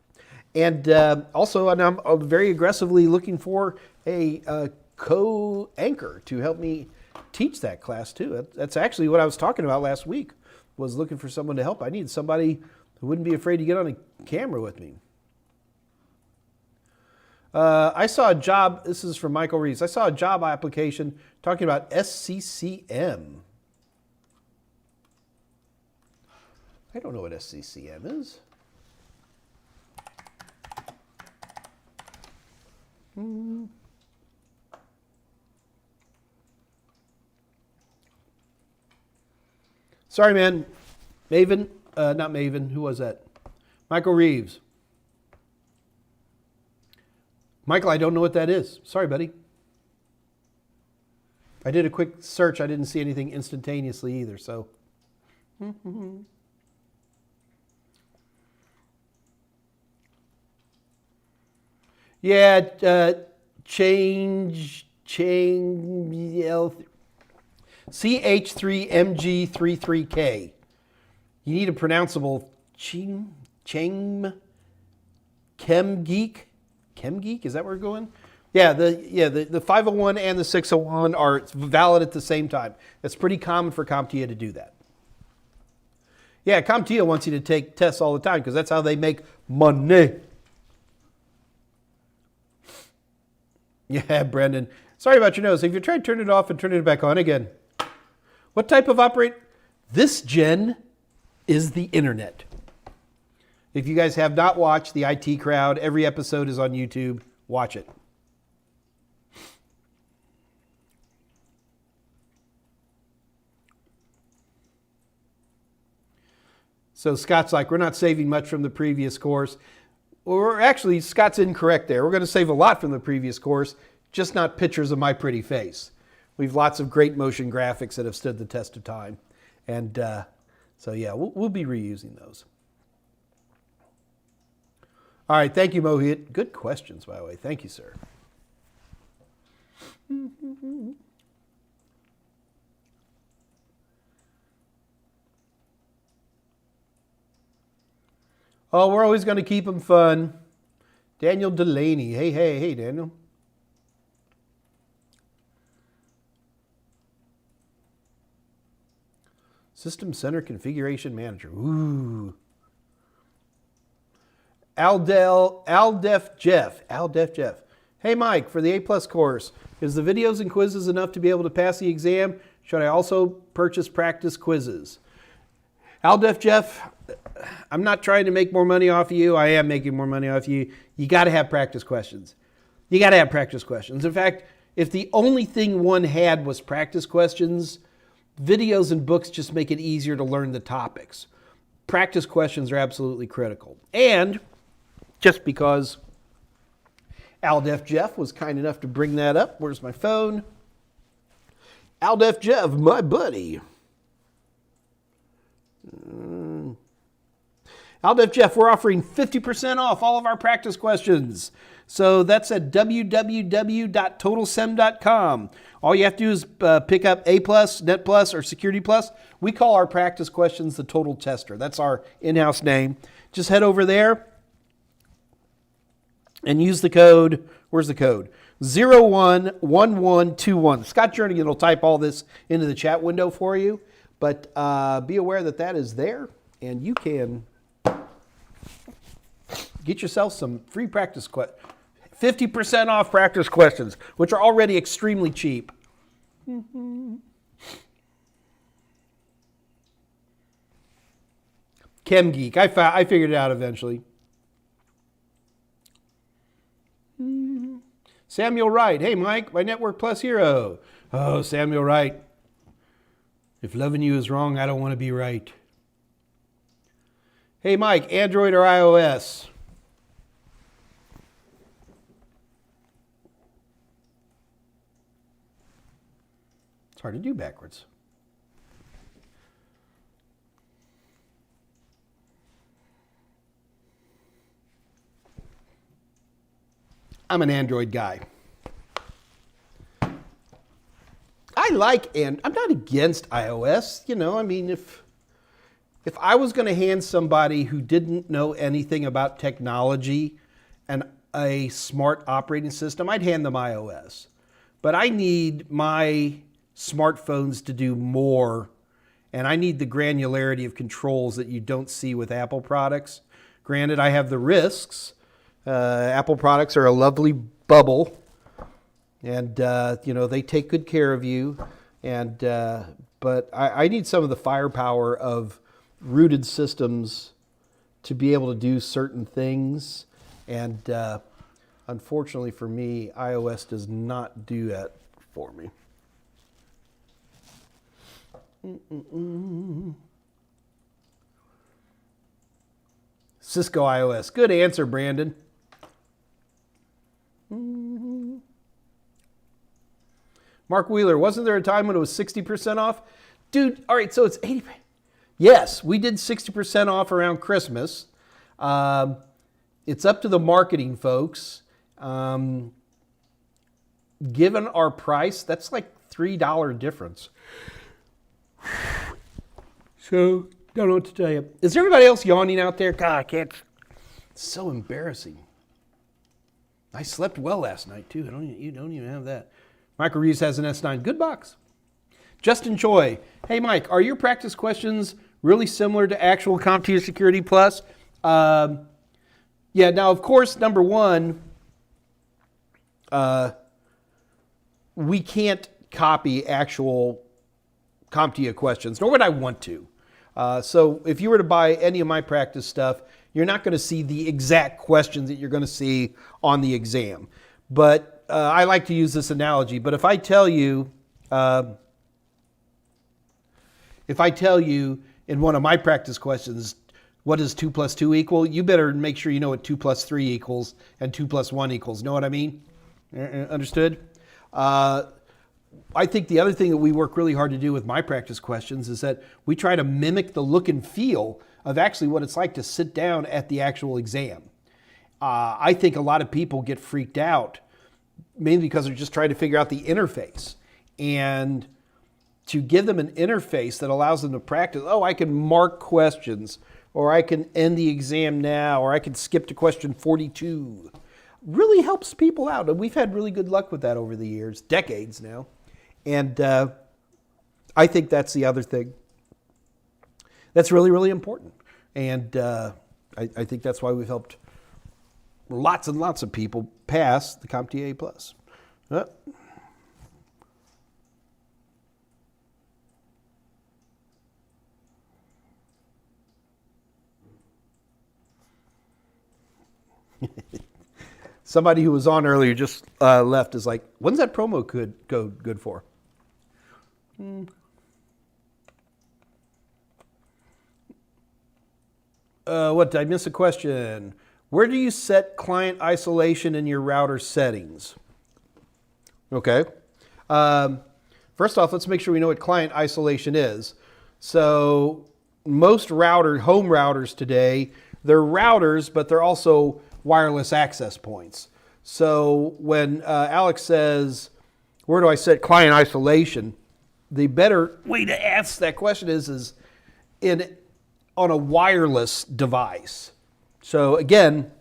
And also, and I'm very aggressively looking for a co-anchor to help me teach that class too. That's actually what I was talking about last week, was looking for someone to help. I needed somebody who wouldn't be afraid to get on a camera with me. I saw a job, this is from Michael Reeves. I saw a job application talking about SCCM. I don't know what SCCM is. Sorry, man. Maven, not Maven, who was that? Michael Reeves. Michael, I don't know what that is. Sorry, buddy. I did a quick search. I didn't see anything instantaneously either, so. Yeah, change CH3MG33K. You need a pronounceable Chemgeek. Chemgeek, is that where we're going? Yeah, the 501 and the 601 are valid at the same time. It's pretty common for CompTIA to do that. Yeah, CompTIA wants you to take tests all the time because that's how they make money. Yeah, Brendan. Sorry about your nose. If you tried turning it off and turning it back on again. What type of This gen is the internet. If you guys have not watched the IT Crowd, every episode is on YouTube. Watch it. So Scott's like, we're not saving much from the previous course. Or actually, Scott's incorrect there. We're going to save a lot from the previous course, just not pictures of my pretty face. We've lots of great motion graphics that have stood the test of time. And so yeah, we'll be reusing those. All right, thank you, Mohit. Good questions, by the way. Thank you, sir. Oh, we're always going to keep them fun. Daniel Delaney. Hey, Daniel. System Center Configuration Manager. Ooh. Aldef Jeff. Hey, Mike, for the A+ course, is the videos and quizzes enough to be able to pass the exam? Should I also purchase practice quizzes? Aldef Jeff, I'm not trying to make more money off of you. I am making more money off of you. You got to have practice questions. In fact, if the only thing one had was practice questions, videos and books just make it easier to learn the topics. Practice questions are absolutely critical. And just because Aldef Jeff was kind enough to bring that up, where's my phone? Aldef Jeff, my buddy. Aldef Jeff, we're offering 50% off all of our practice questions. So that's at www.totalsem.com. All you have to do is pick up A+, Net Plus, or Security Plus. We call our practice questions the Total Tester. That's our in-house name. Just head over there and use the code. Where's the code? 011121. Scott Jernigan will type all this into the chat window for you. But be aware that that is there, and you can get yourself some free practice questions. 50% off practice questions, which are already extremely cheap. Chem Geek, I figured it out eventually. Samuel Wright, hey Mike, my Network Plus hero. Oh, Samuel Wright, if loving you is wrong, I don't want to be right. Hey Mike, Android or iOS? It's hard to do backwards. I'm an Android guy. I like, and I'm not against iOS. You know, I mean, if I was going to hand somebody who didn't know anything about technology and a smart operating system, I'd hand them iOS. But I need my smartphones to do more, and I need the granularity of controls that you don't see with Apple products. Granted, I have the risks. Apple products are a lovely bubble, and you know, they take good care of you. And but I need some of the firepower of rooted systems to be able to do certain things. And unfortunately for me, iOS does not do that for me. Cisco iOS. Good answer, Brandon. Mark Wheeler, wasn't there a time when it was 60% off? Dude, all right, so it's 80%. Yes, we did 60% off around Christmas. It's up to the marketing folks. Given our price, that's like $3 difference. So, don't know what to tell you. Is there anybody else yawning out there? God, I can't. It's so embarrassing. I slept well last night, too. You don't even have that. Michael Reeves has an S9. Good box. Justin Choi. Hey, Mike, are your practice questions really similar to actual CompTIA Security Plus? Yeah, now, of course, number one, we can't copy actual CompTIA questions, nor would I want to. So if you were to buy any of my practice stuff, you're not going to see the exact questions that you're going to see on the exam. But I like to use this analogy. But if I tell you in one of my practice questions, what does 2 plus 2 equal? You better make sure you know what 2 plus 3 equals and 2 plus 1 equals. Know what I mean? Understood? I think the other thing that we work really hard to do with my practice questions is that we try to mimic the look and feel of actually what it's like to sit down at the actual exam. I think a lot of people get freaked out mainly because they're just trying to figure out the interface. And to give them an interface that allows them to practice, oh, I can mark questions, or I can end the exam now, or I can skip to question 42, really helps people out. And we've had really good luck with that over the years, decades now. And I think that's the other thing that's really, really important. And I think that's why we've helped lots and lots of people pass the CompTIA Plus. Somebody who was on earlier just left is like, when's that promo code good for? What, did I miss a question? Where do you set client isolation in your router settings? Okay. First off, let's make sure we know what client isolation is. So most home routers today they're routers, but they're also wireless access points. So when Alex says, where do I set client isolation? The better way to ask that question is on a wireless device. So again,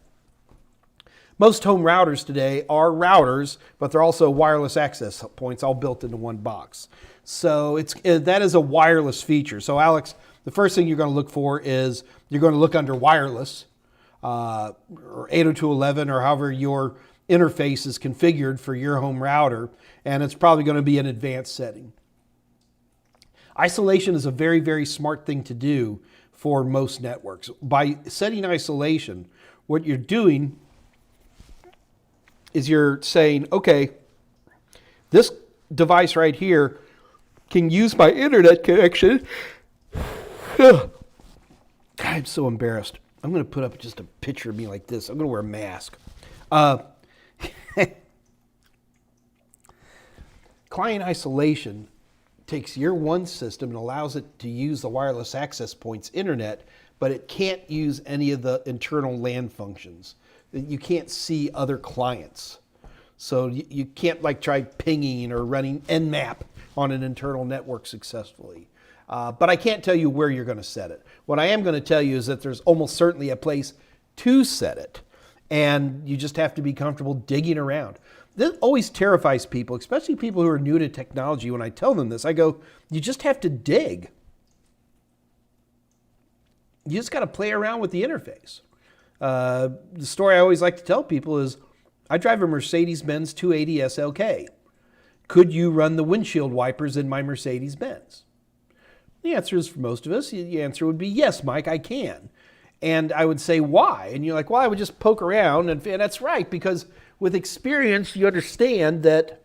most home routers today are routers, but they're also wireless access points all built into one box. So that is a wireless feature. So Alex, the first thing you're going to look for is you're going to look under wireless, or 802.11, or however your interface is configured for your home router, and it's probably going to be an advanced setting. Isolation is a very, very smart thing to do for most networks. By setting isolation, what you're doing is you're saying, okay, this device right here can use my internet connection. I'm so embarrassed. I'm going to put up just a picture of me like this. I'm going to wear a mask. Client isolation takes your one system and allows it to use the wireless access point's internet, but it can't use any of the internal LAN functions. You can't see other clients. So you can't like try pinging or running Nmap on an internal network successfully. But I can't tell you where you're going to set it. What I am going to tell you is that there's almost certainly a place to set it. And you just have to be comfortable digging around. This always terrifies people, especially people who are new to technology. When I tell them this, I go, you just have to dig. You just got to play around with the interface. The story I always like to tell people is, I drive a Mercedes-Benz 280 SLK. Could you run the windshield wipers in my Mercedes-Benz? The answer is, for most of us, the answer would be, yes, Mike, I can. And I would say, why? And you're like, well, I would just poke around. And that's right, because with experience, you understand that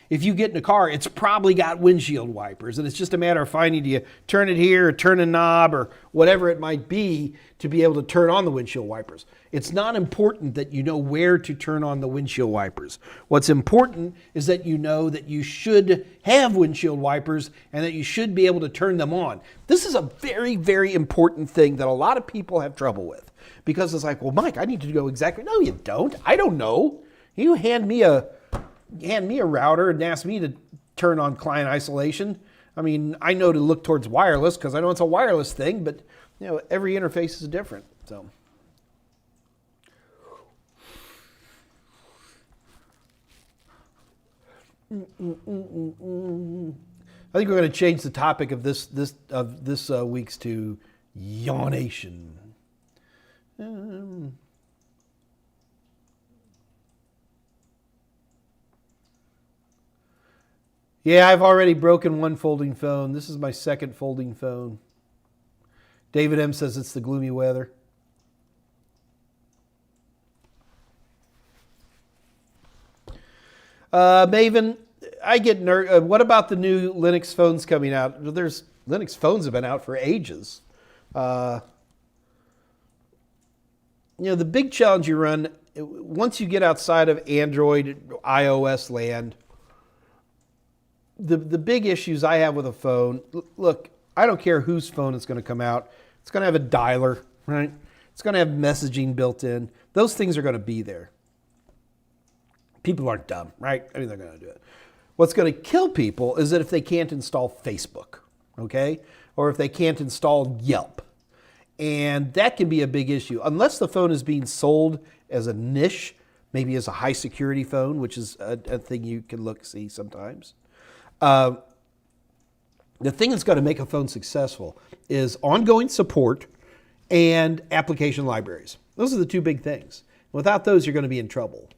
if you get in a car, it's probably got windshield wipers. And it's just a matter of finding, do you turn it here, or turn a knob, or whatever it might be to be able to turn on the windshield wipers. It's not important that you know where to turn on the windshield wipers. What's important is that you know that you should have windshield wipers and that you should be able to turn them on. This is a very, very important thing that a lot of people have trouble with. Because it's like, well, Mike, I need to go exactly. No, you don't. I don't know. You hand me a router and ask me to turn on client isolation. I mean, I know to look towards wireless because I know it's a wireless thing, but you know, every interface is different. So I think we're going to change the topic of this week's to yawnation. Yeah, I've already broken one folding phone. This is my second folding phone. David M. says it's the gloomy weather. Maven, I get what about the new Linux phones coming out? Linux phones have been out for ages. The big challenge you run, once you get outside of Android, iOS land, the big issues I have with a phone, look, I don't care whose phone it's going to come out. It's going to have a dialer, right? It's going to have messaging built in. Those things are going to be there. People aren't dumb, right? I mean, they're going to do it. What's going to kill people is that if they can't install Facebook, okay? Or if they can't install Yelp. And that can be a big issue. Unless the phone is being sold as a niche, maybe as a high security phone, which is a thing you can see sometimes. The thing that's going to make a phone successful is ongoing support and application libraries. Those are the two big things. Without those, you're going to be in trouble.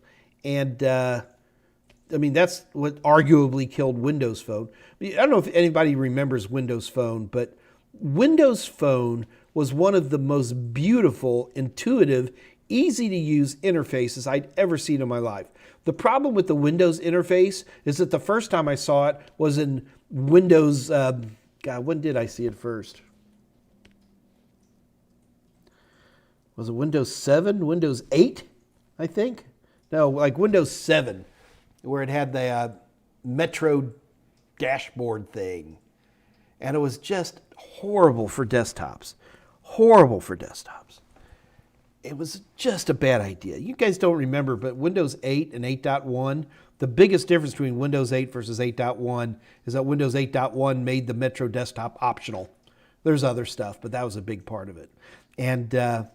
And that's what arguably killed Windows Phone. I don't know if anybody remembers Windows Phone, but Windows Phone was one of the most beautiful, intuitive, easy to use interfaces I'd ever seen in my life. The problem with the Windows interface is that the first time I saw it was in Windows, when did I see it first? Was it Windows 7, Windows 8, I think? No, like Windows 7, where it had the Metro dashboard thing. And it was just horrible for desktops. Horrible for desktops. It was just a bad idea. You guys don't remember, but Windows 8 and 8.1, the biggest difference between Windows 8 versus 8.1 is that Windows 8.1 made the Metro desktop optional. There's other stuff, but that was a big part of it. And the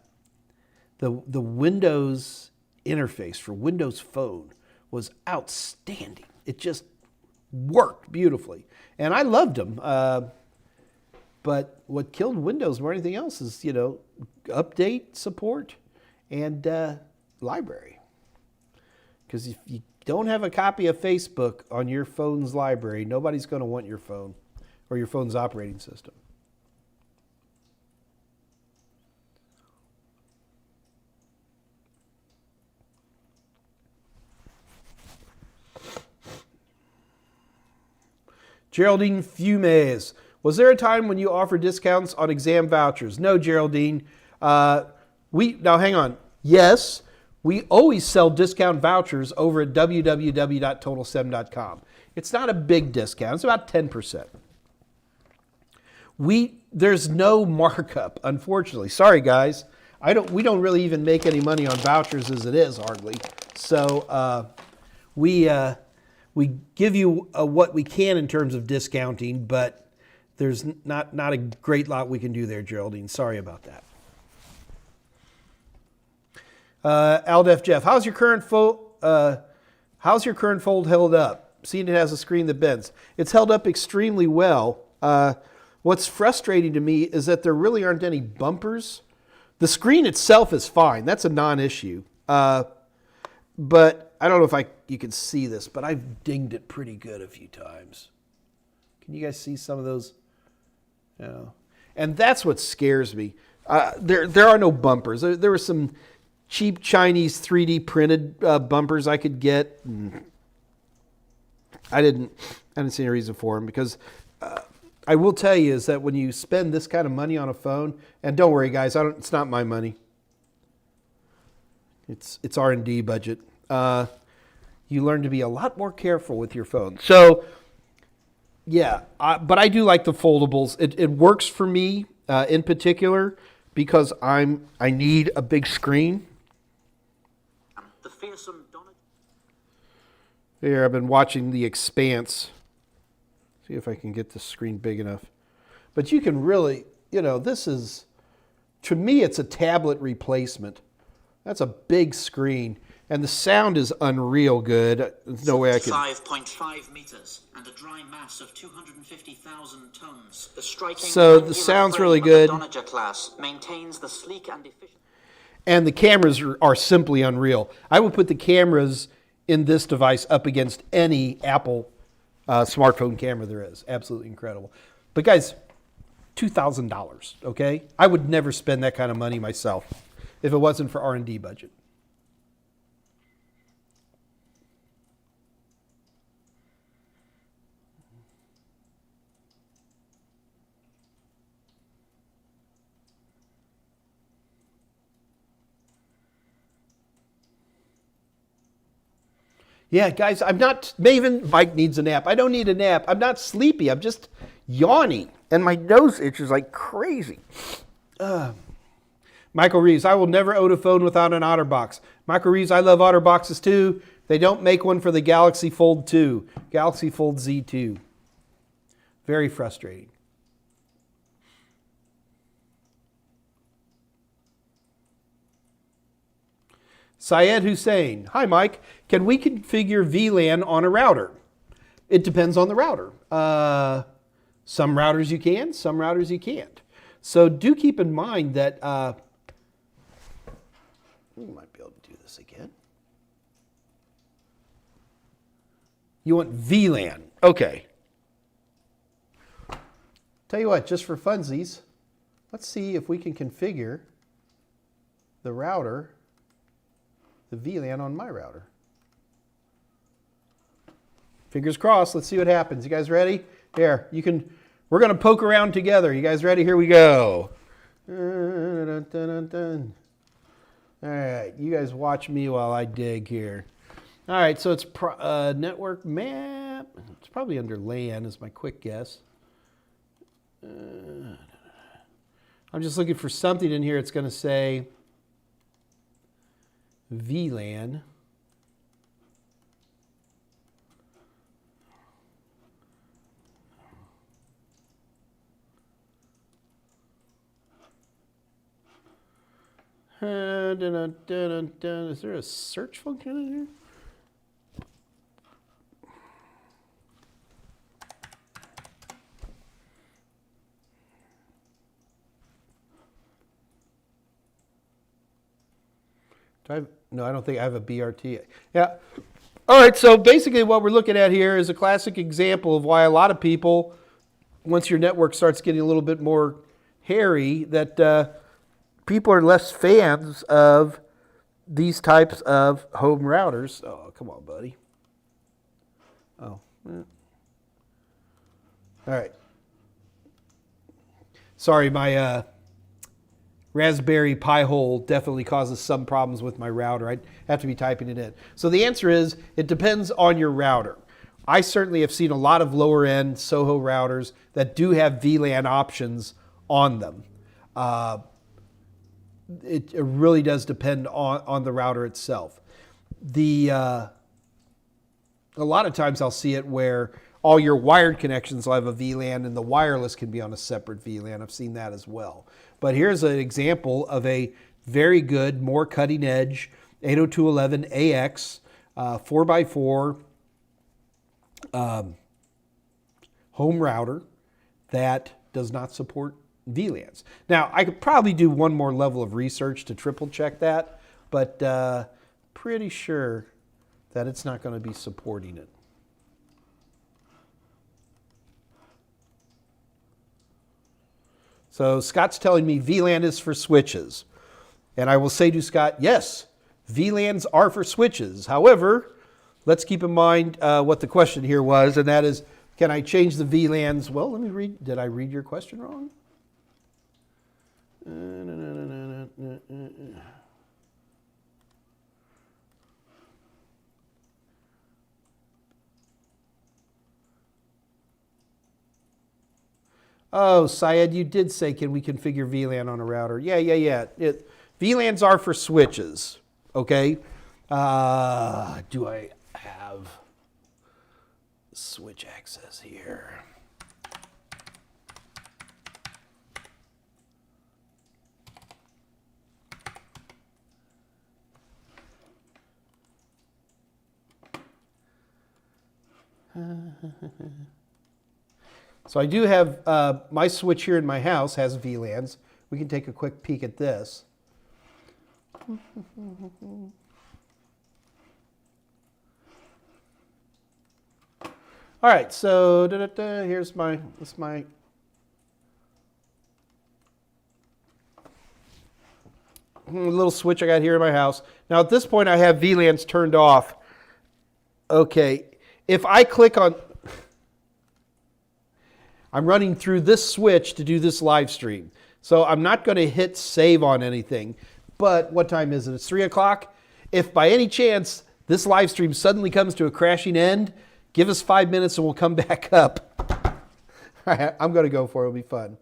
Windows interface for Windows Phone was outstanding. It just worked beautifully. And I loved them. But what killed Windows more than anything else is, update support and library. Because if you don't have a copy of Facebook on your phone's library, nobody's going to want your phone or your phone's operating system. Geraldine Fumes. Was there a time when you offered discounts on exam vouchers? No, Geraldine. Now hang on. Yes, we always sell discount vouchers over at www.totalsem.com. It's not a big discount. It's about 10%. There's no markup, unfortunately. Sorry, guys. We don't really even make any money on vouchers as it is, hardly. So we give you what we can in terms of discounting, but there's not a great lot we can do there, Geraldine. Sorry about that. Aldef Jeff, how's your current fold held up? Seeing it has a screen that bends. It's held up extremely well. What's frustrating to me is that there really aren't any bumpers. The screen itself is fine. That's a non-issue. But I don't know if you can see this, but I've dinged it pretty good a few times. Can you guys see some of those? And that's what scares me. There are no bumpers. There were some cheap Chinese 3D printed bumpers I could get. I didn't see any reason for them because I will tell you is that when you spend this kind of money on a phone, and don't worry guys, it's not my money. It's R&D budget. You learn to be a lot more careful with your phone. So, yeah, but I do like the foldables. It works for me in particular because I need a big screen. The fearsome Donald. Here, I've been watching The Expanse. See if I can get the screen big enough. But you can really, this is, to me, it's a tablet replacement. That's a big screen. And the sound is unreal good. There's no way I can. 5.5 meters and a dry mass of 250,000 tons. The striking so the sound's really good. The class maintains the sleek and efficient. And the cameras are simply unreal. I would put the cameras in this device up against any Apple smartphone camera there is. Absolutely incredible. But guys, $2,000, okay? I would never spend that kind of money myself if it wasn't for R&D budget. Yeah, guys, I'm not, Maven, Mike needs a nap. I don't need a nap. I'm not sleepy. I'm just yawning. And my nose itches like crazy. Michael Reeves, I will never own a phone without an OtterBox. Michael Reeves, I love OtterBoxes too. They don't make one for the Galaxy Fold 2. Galaxy Fold Z2. Very frustrating. Syed Hussein, hi Mike, can we configure VLAN on a router? It depends on the router. Some routers you can, some routers you can't. So do keep in mind that, we might be able to do this again. You want VLAN, okay. Tell you what, just for funsies, let's see if we can configure the router, the VLAN on my router. Fingers crossed, let's see what happens. You guys ready? Here, we're gonna poke around together. You guys ready? Here we go. All right, you guys watch me while I dig here. All right, so it's network map. It's probably under LAN is my quick guess. I'm just looking for something in here. It's going to say VLAN. Is there a search function in here? No, I don't think I have a BRT. Yeah. All right, so basically what we're looking at here is a classic example of why a lot of people, once your network starts getting a little bit more hairy, that people are less fans of these types of home routers. Oh, come on, buddy. Oh. Yeah. All right. Sorry, my Raspberry Pi hole definitely causes some problems with my router. I'd have to be typing it in. So the answer is, it depends on your router. I certainly have seen a lot of lower end Soho routers that do have VLAN options on them. It really does depend on the router itself. A lot of times I'll see it where all your wired connections will have a VLAN and the wireless can be on a separate VLAN. I've seen that as well. But here's an example of a very good, more cutting edge 802.11ax 4x4 home router that does not support VLANs. Now, I could probably do one more level of research to triple check that, but pretty sure that it's not going to be supporting it. So Scott's telling me VLAN is for switches. And I will say to Scott, yes, VLANs are for switches. However, let's keep in mind what the question here was, and that is, can I change the VLANs? Well, let me read. Did I read your question wrong? Oh, Syed, you did say, can we configure VLAN on a router? Yeah. VLANs are for switches, okay? Do I have switch access here? So I do have, my switch here in my house has VLANs. We can take a quick peek at this. All right, so here's my little switch I got here in my house. Now at this point I have VLANs turned off. Okay, if I click on, I'm running through this switch to do this live stream. So I'm not going to hit save on anything. But what time is it? It's 3 o'clock. If by any chance this live stream suddenly comes to a crashing end, give us 5 minutes and we'll come back up. All right, I'm going to go for it. It'll be fun.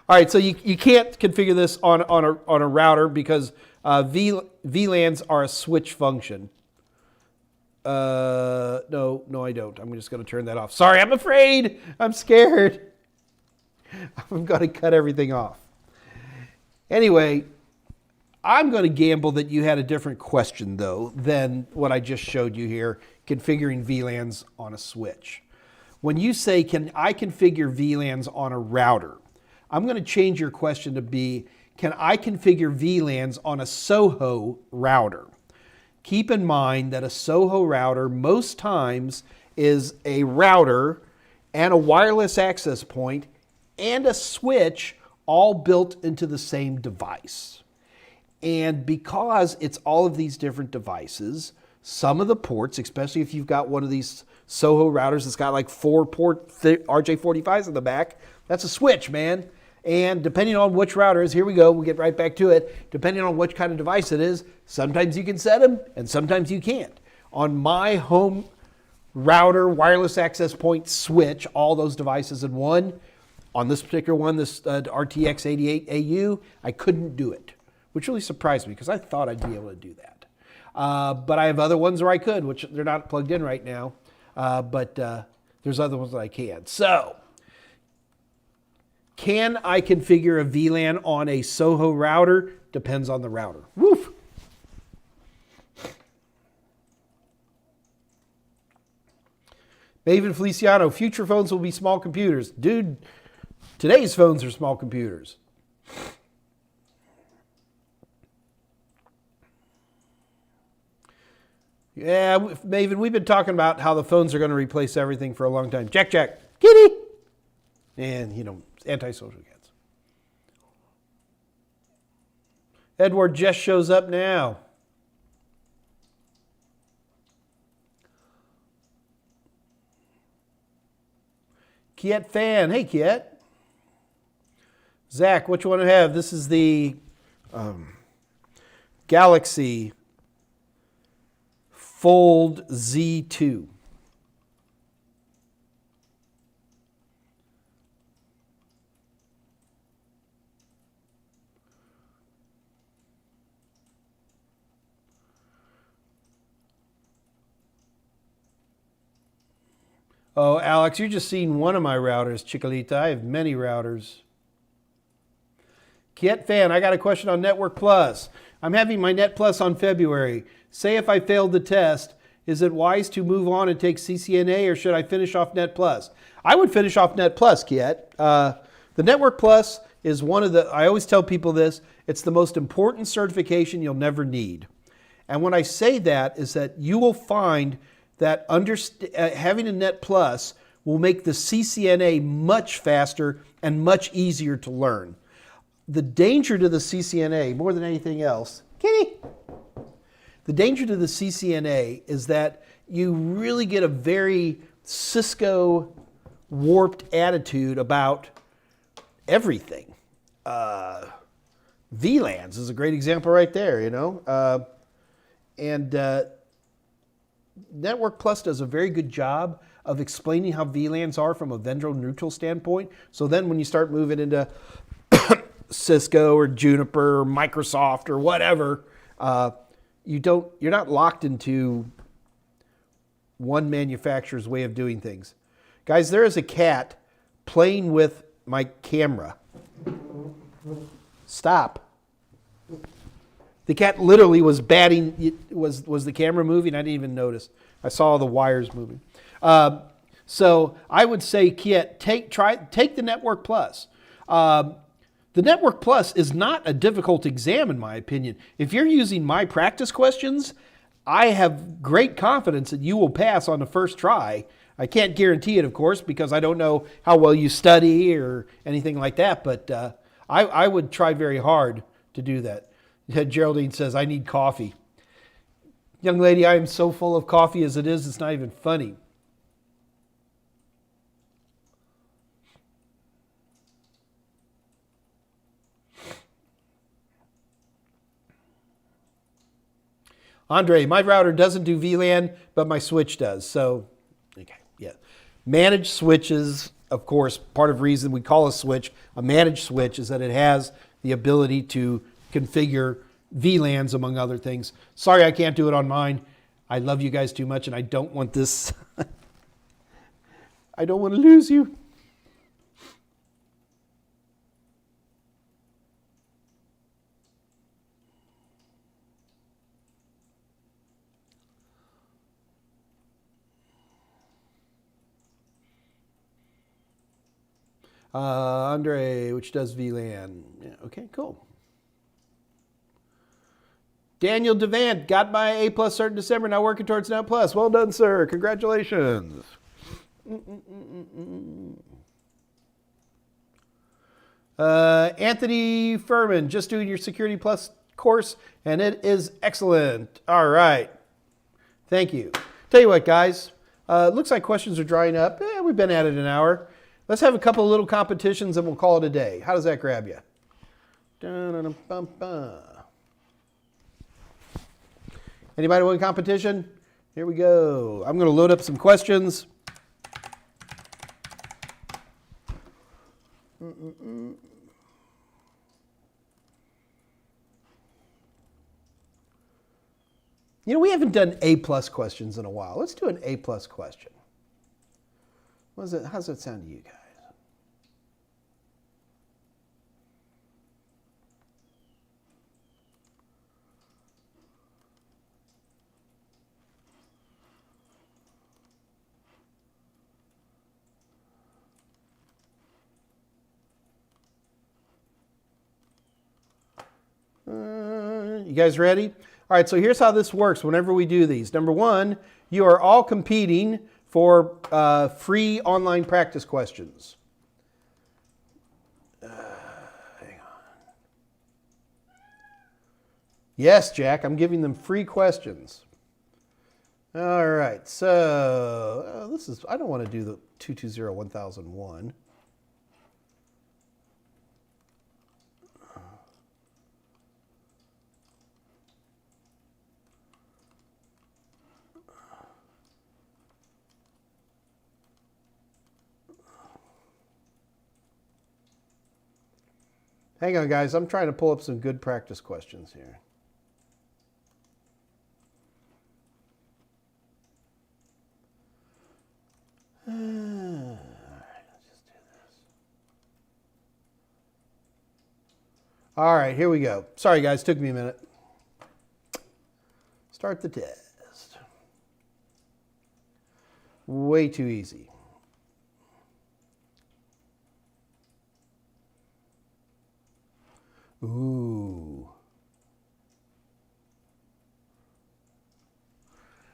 All right, so you can't configure this on a router because VLANs are a switch function. No, I don't. I'm just going to turn that off. Sorry, I'm afraid. I'm scared. I'm going to cut everything off. Anyway, I'm going to gamble that you had a different question, though, than what I just showed you here, configuring VLANs on a switch. When you say, can I configure VLANs on a router? I'm going to change your question to be, can I configure VLANs on a Soho router? Keep in mind that a Soho router most times is a router and a wireless access point and a switch all built into the same device. And because it's all of these different devices, some of the ports, especially if you've got one of these Soho routers that's got like 4 port RJ45s in the back, that's a switch, man. And depending on which router is, here we go, we'll get right back to it. Depending on which kind of device it is, sometimes you can set them and sometimes you can't. On my home router wireless access point switch, all those devices in one, On this particular one, this RTX 88AU, I couldn't do it, which really surprised me because I thought I'd be able to do that. But I have other ones where I could, which they're not plugged in right now. But there's other ones that I can. So, can I configure a VLAN on a Soho router? Depends on the router. Woof! Maven Feliciano, future phones will be small computers. Dude, today's phones are small computers. Yeah, Maven, we've been talking about how the phones are going to replace everything for a long time. Jack, kitty! And, you know, antisocial cats. Edward just shows up now. Kiet fan. Hey, Kiet. Zach, what you want to have? This is the Galaxy Fold Z2. Oh, Alex, you're just seeing one of my routers, Chicolita. I have many routers. Kiet fan, I got a question on Network Plus. I'm having my Net Plus on February. Say if I failed the test, is it wise to move on and take CCNA or should I finish off Net Plus? I would finish off Net Plus, Kiet. The Network Plus is one of the, I always tell people this, it's the most important certification you'll never need. And when I say that is that you will find that having a Net Plus will make the CCNA much faster and much easier to learn. The danger to the CCNA, more than anything else, kitty, the danger to the CCNA is that you really get a very Cisco warped attitude about everything. VLANs is a great example right there, you know. Network Plus does a very good job of explaining how VLANs are from a vendor neutral standpoint. So then when you start moving into Cisco or Juniper or Microsoft or whatever, you're not locked into one manufacturer's way of doing things. Guys, there is a cat playing with my camera. Stop. The cat literally was batting. Was the camera moving? I didn't even notice. I saw the wires moving. So I would say, Kiet, take the Network Plus. The Network Plus is not a difficult exam, in my opinion. If you're using my practice questions, I have great confidence that you will pass on the first try. I can't guarantee it, of course, because I don't know how well you study or anything like that. But I would try very hard to do that. Geraldine says, I need coffee. Young lady, I am so full of coffee as it is, it's not even funny. Andre, my router doesn't do VLAN, but my switch does. So, okay, yeah. Managed switches, of course, part of the reason we call a switch a managed switch is that it has the ability to configure VLANs, among other things. Sorry I can't do it on mine. I love you guys too much, and I don't want this. I don't want to lose you. Andre, which does VLAN. Yeah, okay, cool. Daniel Devant got my A+ cert in December, now working towards Net Plus. Well done, sir. Congratulations. Anthony Furman, just doing your Security Plus course, and it is excellent. All right. Thank you. Tell you what, guys. Looks like questions are drying up. We've been at it an hour. Let's have a couple of little competitions and we'll call it a day. How does that grab you? Anybody want a competition? Here we go. I'm going to load up some questions. You know, we haven't done A-plus questions in a while. Let's do an A-plus question. How's that sound to you guys? You guys ready? All right, so here's how this works whenever we do these. Number one, you are all competing for free online practice questions. Hang on. Yes, Jack, I'm giving them free questions. All right, so I don't want to do the 220-1001. Hang on, guys. I'm trying to pull up some good practice questions here. All right, let's just do this. All right, here we go. Sorry, guys. Took me a minute. Start the test. Way too easy. Ooh.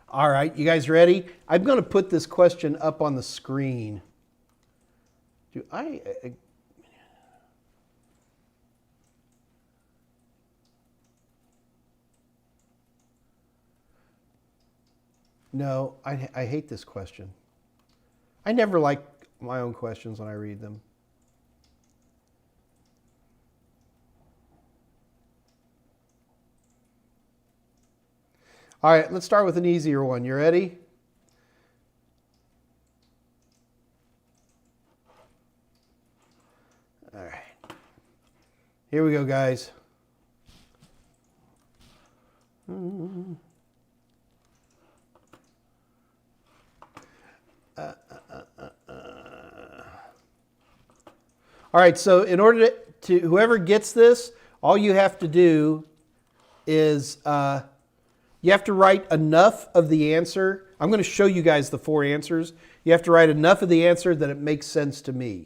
All right, you guys ready? I'm going to put this question up on the screen. No, I hate this question. I never like my own questions when I read them. All right, let's start with an easier one. You ready? All right. Here we go, guys. All right, so in order to whoever gets this, all you have to do is you have to write enough of the answer. I'm going to show you guys the 4 answers. You have to write enough of the answer that it makes sense to me.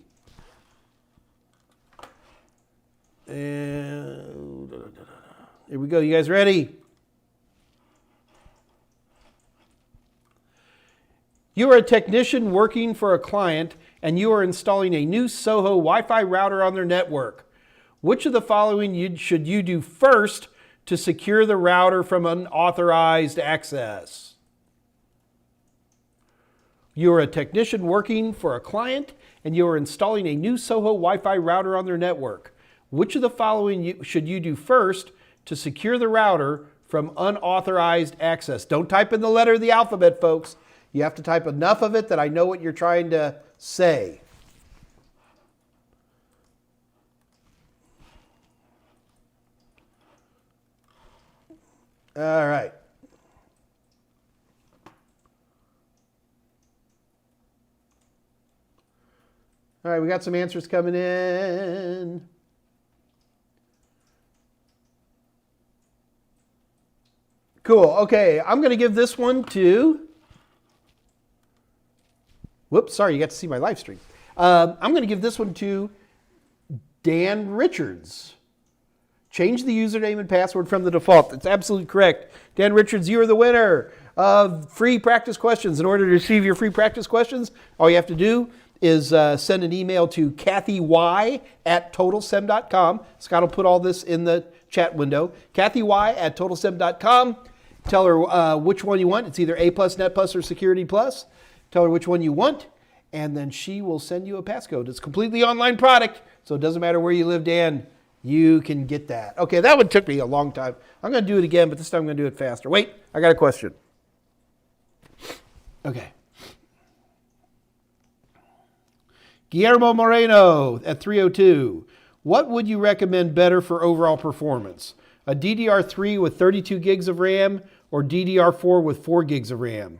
And here we go. You guys ready? You are a technician working for a client and you are installing a new Soho Wi-Fi router on their network. Which of the following should you do first to secure the router from unauthorized access? You are a technician working for a client and you are installing a new Soho Wi-Fi router on their network. Which of the following should you do first to secure the router from unauthorized access? Don't type in the letter of the alphabet, folks. You have to type enough of it that I know what you're trying to say. All right. All right, we got some answers coming in. Cool. Okay, I'm going to give this one to... Whoops, sorry, you got to see my live stream. I'm going to give this one to Dan Richards. Change the username and password from the default. That's absolutely correct. Dan Richards, you are the winner of free practice questions. In order to receive your free practice questions, all you have to do is send an email to kathyy@totalsem.com. Scott will put all this in the chat window. kathyy@totalsem.com. Tell her which one you want. It's either A+, Net+, or Security+. Tell her which one you want, and then she will send you a passcode. It's a completely online product, so it doesn't matter where you live, Dan. You can get that. Okay, that one took me a long time. I'm going to do it again, but this time I'm going to do it faster. Wait, I got a question. Okay. Guillermo Moreno at 302. What would you recommend better for overall performance? A DDR3 with 32 gigs of RAM or DDR4 with 4 gigs of RAM?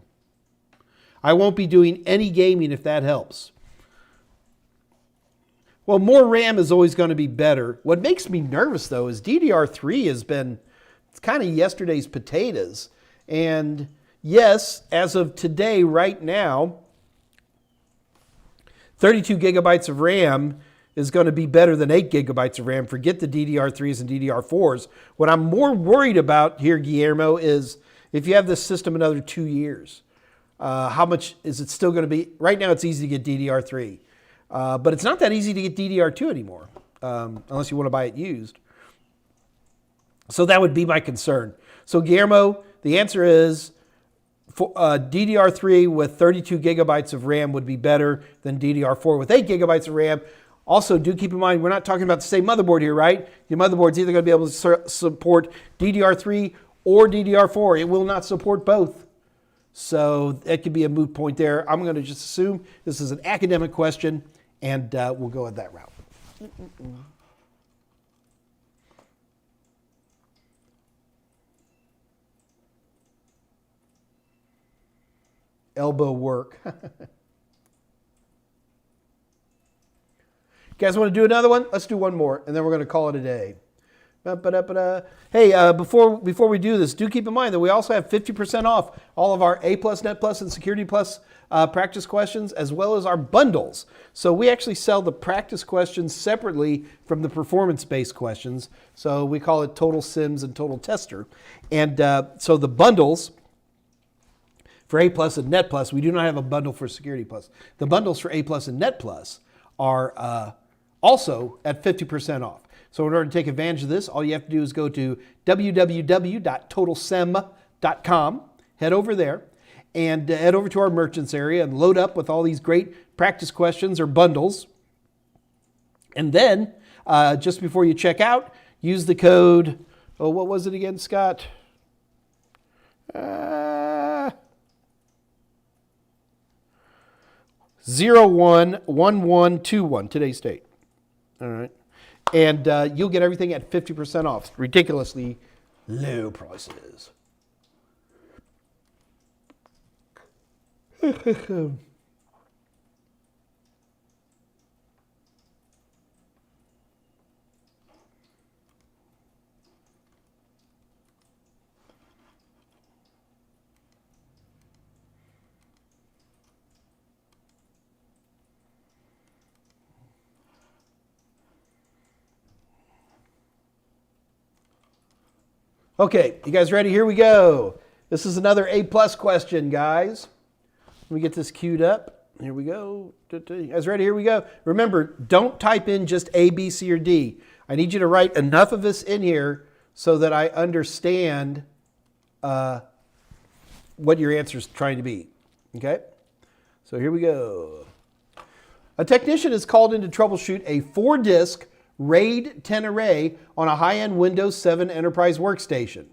I won't be doing any gaming if that helps. Well, more RAM is always going to be better. What makes me nervous, though, is DDR3 has been, it's kind of yesterday's potatoes. And yes, as of today, right now, 32 gigabytes of RAM is going to be better than 8 gigabytes of RAM. Forget the DDR3s and DDR4s. What I'm more worried about here, Guillermo, is if you have this system another 2 years, how much is it still going to be? Right now, it's easy to get DDR3. But it's not that easy to get DDR2 anymore, unless you want to buy it used. So that would be my concern. So Guillermo, the answer is for, DDR3 with 32 gigabytes of RAM would be better than DDR4 with 8 gigabytes of RAM. Also, do keep in mind, we're not talking about the same motherboard here, right? Your motherboard's either going to be able to support DDR3 or DDR4. It will not support both. So that could be a moot point there. I'm going to just assume this is an academic question, and we'll go at that route. Elbow work. You guys want to do another one? Let's do one more, and then we're going to call it a day. Hey, before we do this, do keep in mind that we also have 50% off all of our A+, Net+, and Security Plus practice questions, as well as our bundles. So we actually sell the practice questions separately from the performance-based questions. So we call it Total Sims and Total Tester. And so the bundles for A+ and Net+, we do not have a bundle for Security Plus. The bundles for A+ and Net+ are also at 50% off. So in order to take advantage of this, all you have to do is go to www.totalsem.com, head over there, and head over to our merchants area and load up with all these great practice questions or bundles. And then, just before you check out, use the code, what was it again, Scott? 011121, today's date. All right. And you'll get everything at 50% off. Ridiculously low prices. Okay, you guys ready? Here we go. This is another A+ question, guys. Let me get this queued up. Here we go. You guys ready? Here we go. Remember, don't type in just A, B, C, or D. I need you to write enough of this in here so that I understand what your answer is trying to be. Okay? So here we go. A technician is called in to troubleshoot a 4-disk RAID 10 array on a high-end Windows 7 enterprise workstation.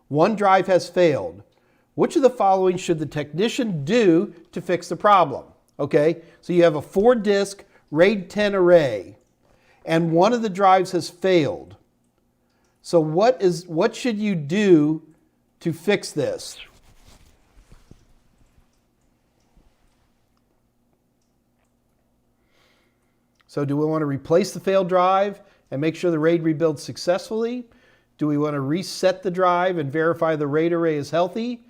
One drive has failed. Which of the following should the technician do to fix the problem? Okay, so you have a 4-disk RAID 10 array, and one of the drives has failed. So what should you do to fix this? So do we want to replace the failed drive and make sure the RAID rebuilds successfully? Do we want to reset the drive and verify the RAID array is healthy?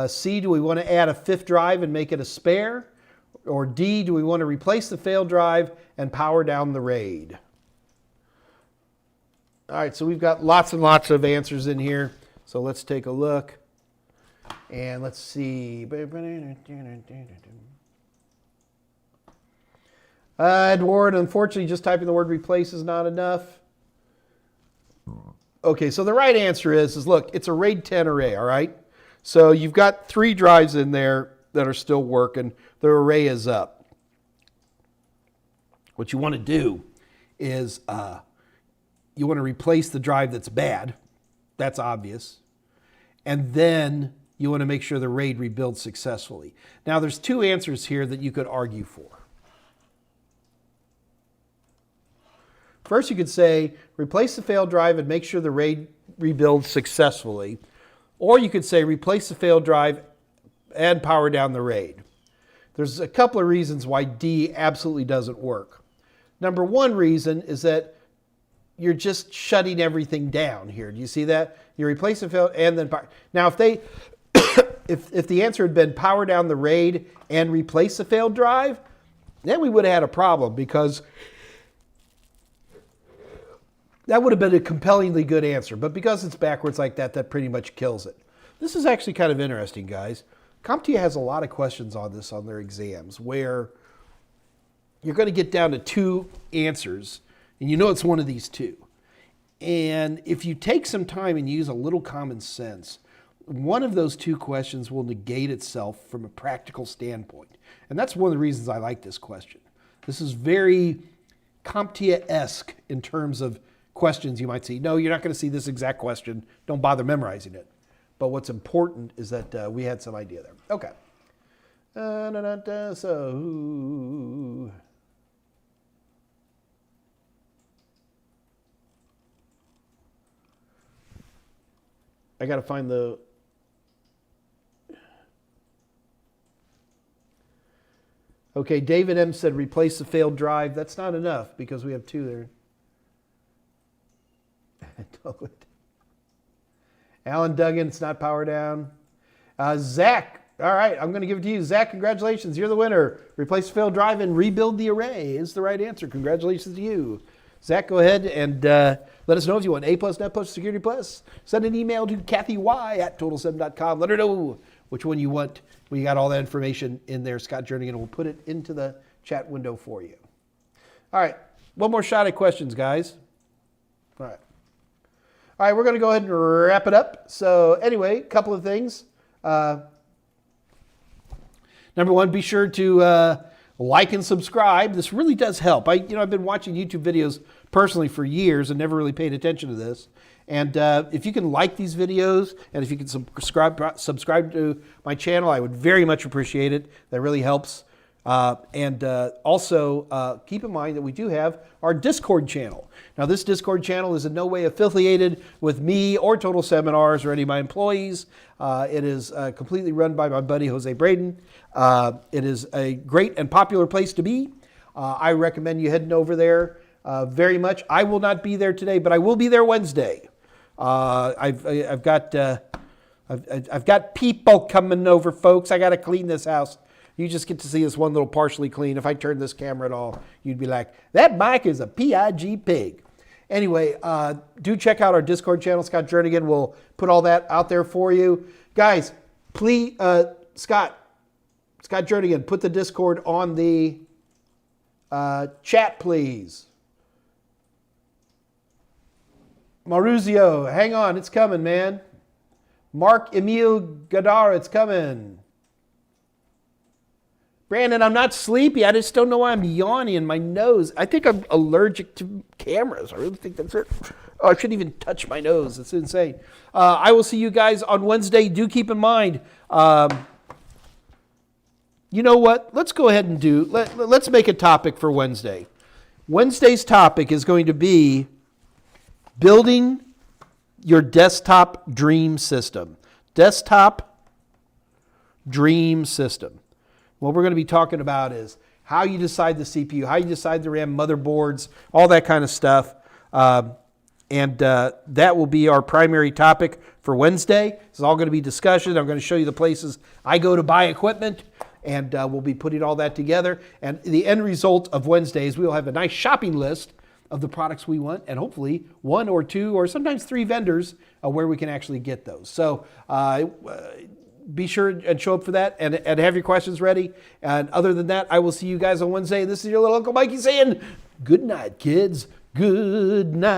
C, do we want to add a 5th drive and make it a spare? Or D, do we want to replace the failed drive and power down the RAID? All right, so we've got lots and lots of answers in here. So let's take a look. And let's see. Edward, unfortunately, just typing the word replace is not enough. Okay, so the right answer is look, it's a RAID 10 array, all right? So you've got 3 drives in there that are still working. The array is up. What you want to do is you want to replace the drive that's bad. That's obvious. And then you want to make sure the RAID rebuilds successfully. Now, there's 2 answers here that you could argue for. First, you could say, replace the failed drive and make sure the RAID rebuilds successfully. Or you could say replace the failed drive and power down the RAID. There's a couple of reasons why D absolutely doesn't work. Number one reason is that you're just shutting everything down here. Do you see that? You replace the failed and then power. Now, if they, if the answer had been power down the RAID and replace the failed drive, then we would have had a problem, because that would have been a compellingly good answer. But because it's backwards like that, that pretty much kills it. This is actually kind of interesting, guys. CompTIA has a lot of questions on this on their exams, where you're going to get down to two answers, and you know it's one of these two. And if you take some time and use a little common sense, one of those two questions will negate itself from a practical standpoint. And that's one of the reasons I like this question. This is very CompTIA-esque in terms of questions you might see. No, you're not going to see this exact question. Don't bother memorizing it. But what's important is that we had some idea there. Okay. So, I got to find the... Okay, David M. said replace the failed drive. That's not enough because we have two there. Alan Duggan, it's not power down. Zach, all right, I'm going to give it to you. Zach, congratulations, you're the winner. Replace the failed drive and rebuild the array is the right answer. Congratulations to you. Zach, go ahead and let us know if you want A+, Net+, Security Plus. Send an email to kathyy@total7.com. Let her know which one you want. We got all that information in there. Scott Jernigan will put it into the chat window for you. All right, one more shot at questions, guys. All right. All right, we're going to go ahead and wrap it up. So anyway, a couple of things. Number one, be sure to like and subscribe. This really does help. I've been watching YouTube videos personally for years and never really paid attention to this. And if you can like these videos and if you can subscribe to my channel, I would very much appreciate it. That really helps. Also, keep in mind that we do have our Discord channel. Now, this Discord channel is in no way affiliated with me or Total Seminars or any of my employees. It is completely run by my buddy, Jose Braden. It is a great and popular place to be. I recommend you heading over there very much. I will not be there today, but I will be there Wednesday. I've got people coming over, folks. I got to clean this house. You just get to see this one little partially clean. If I turned this camera at all, you'd be like, that mic is a PIG pig. Anyway, do check out our Discord channel. Scott Jernigan will put all that out there for you. Guys, please, Scott Jernigan, put the Discord on the chat, please. Maruzio, hang on, it's coming, man. Mark Emil Gadar, it's coming. Brandon, I'm not sleepy. I just don't know why I'm yawning in my nose. I think I'm allergic to cameras. I really think that's it. Oh, I shouldn't even touch my nose. It's insane. I will see you guys on Wednesday. Do keep in mind, you know what? Let's go ahead and let's make a topic for Wednesday. Wednesday's topic is going to be building your desktop dream system. Desktop dream system. What we're going to be talking about is how you decide the CPU, how you decide the RAM, motherboards, all that kind of stuff. And that will be our primary topic for Wednesday. It's all going to be discussion. I'm going to show you the places I go to buy equipment, and we'll be putting all that together. And the end result of Wednesday is we will have a nice shopping list of the products we want, and hopefully one or two or sometimes three vendors where we can actually get those. So be sure and show up for that and have your questions ready. And other than that, I will see you guys on Wednesday. This is your little Uncle Mikey saying good night, kids. Good night.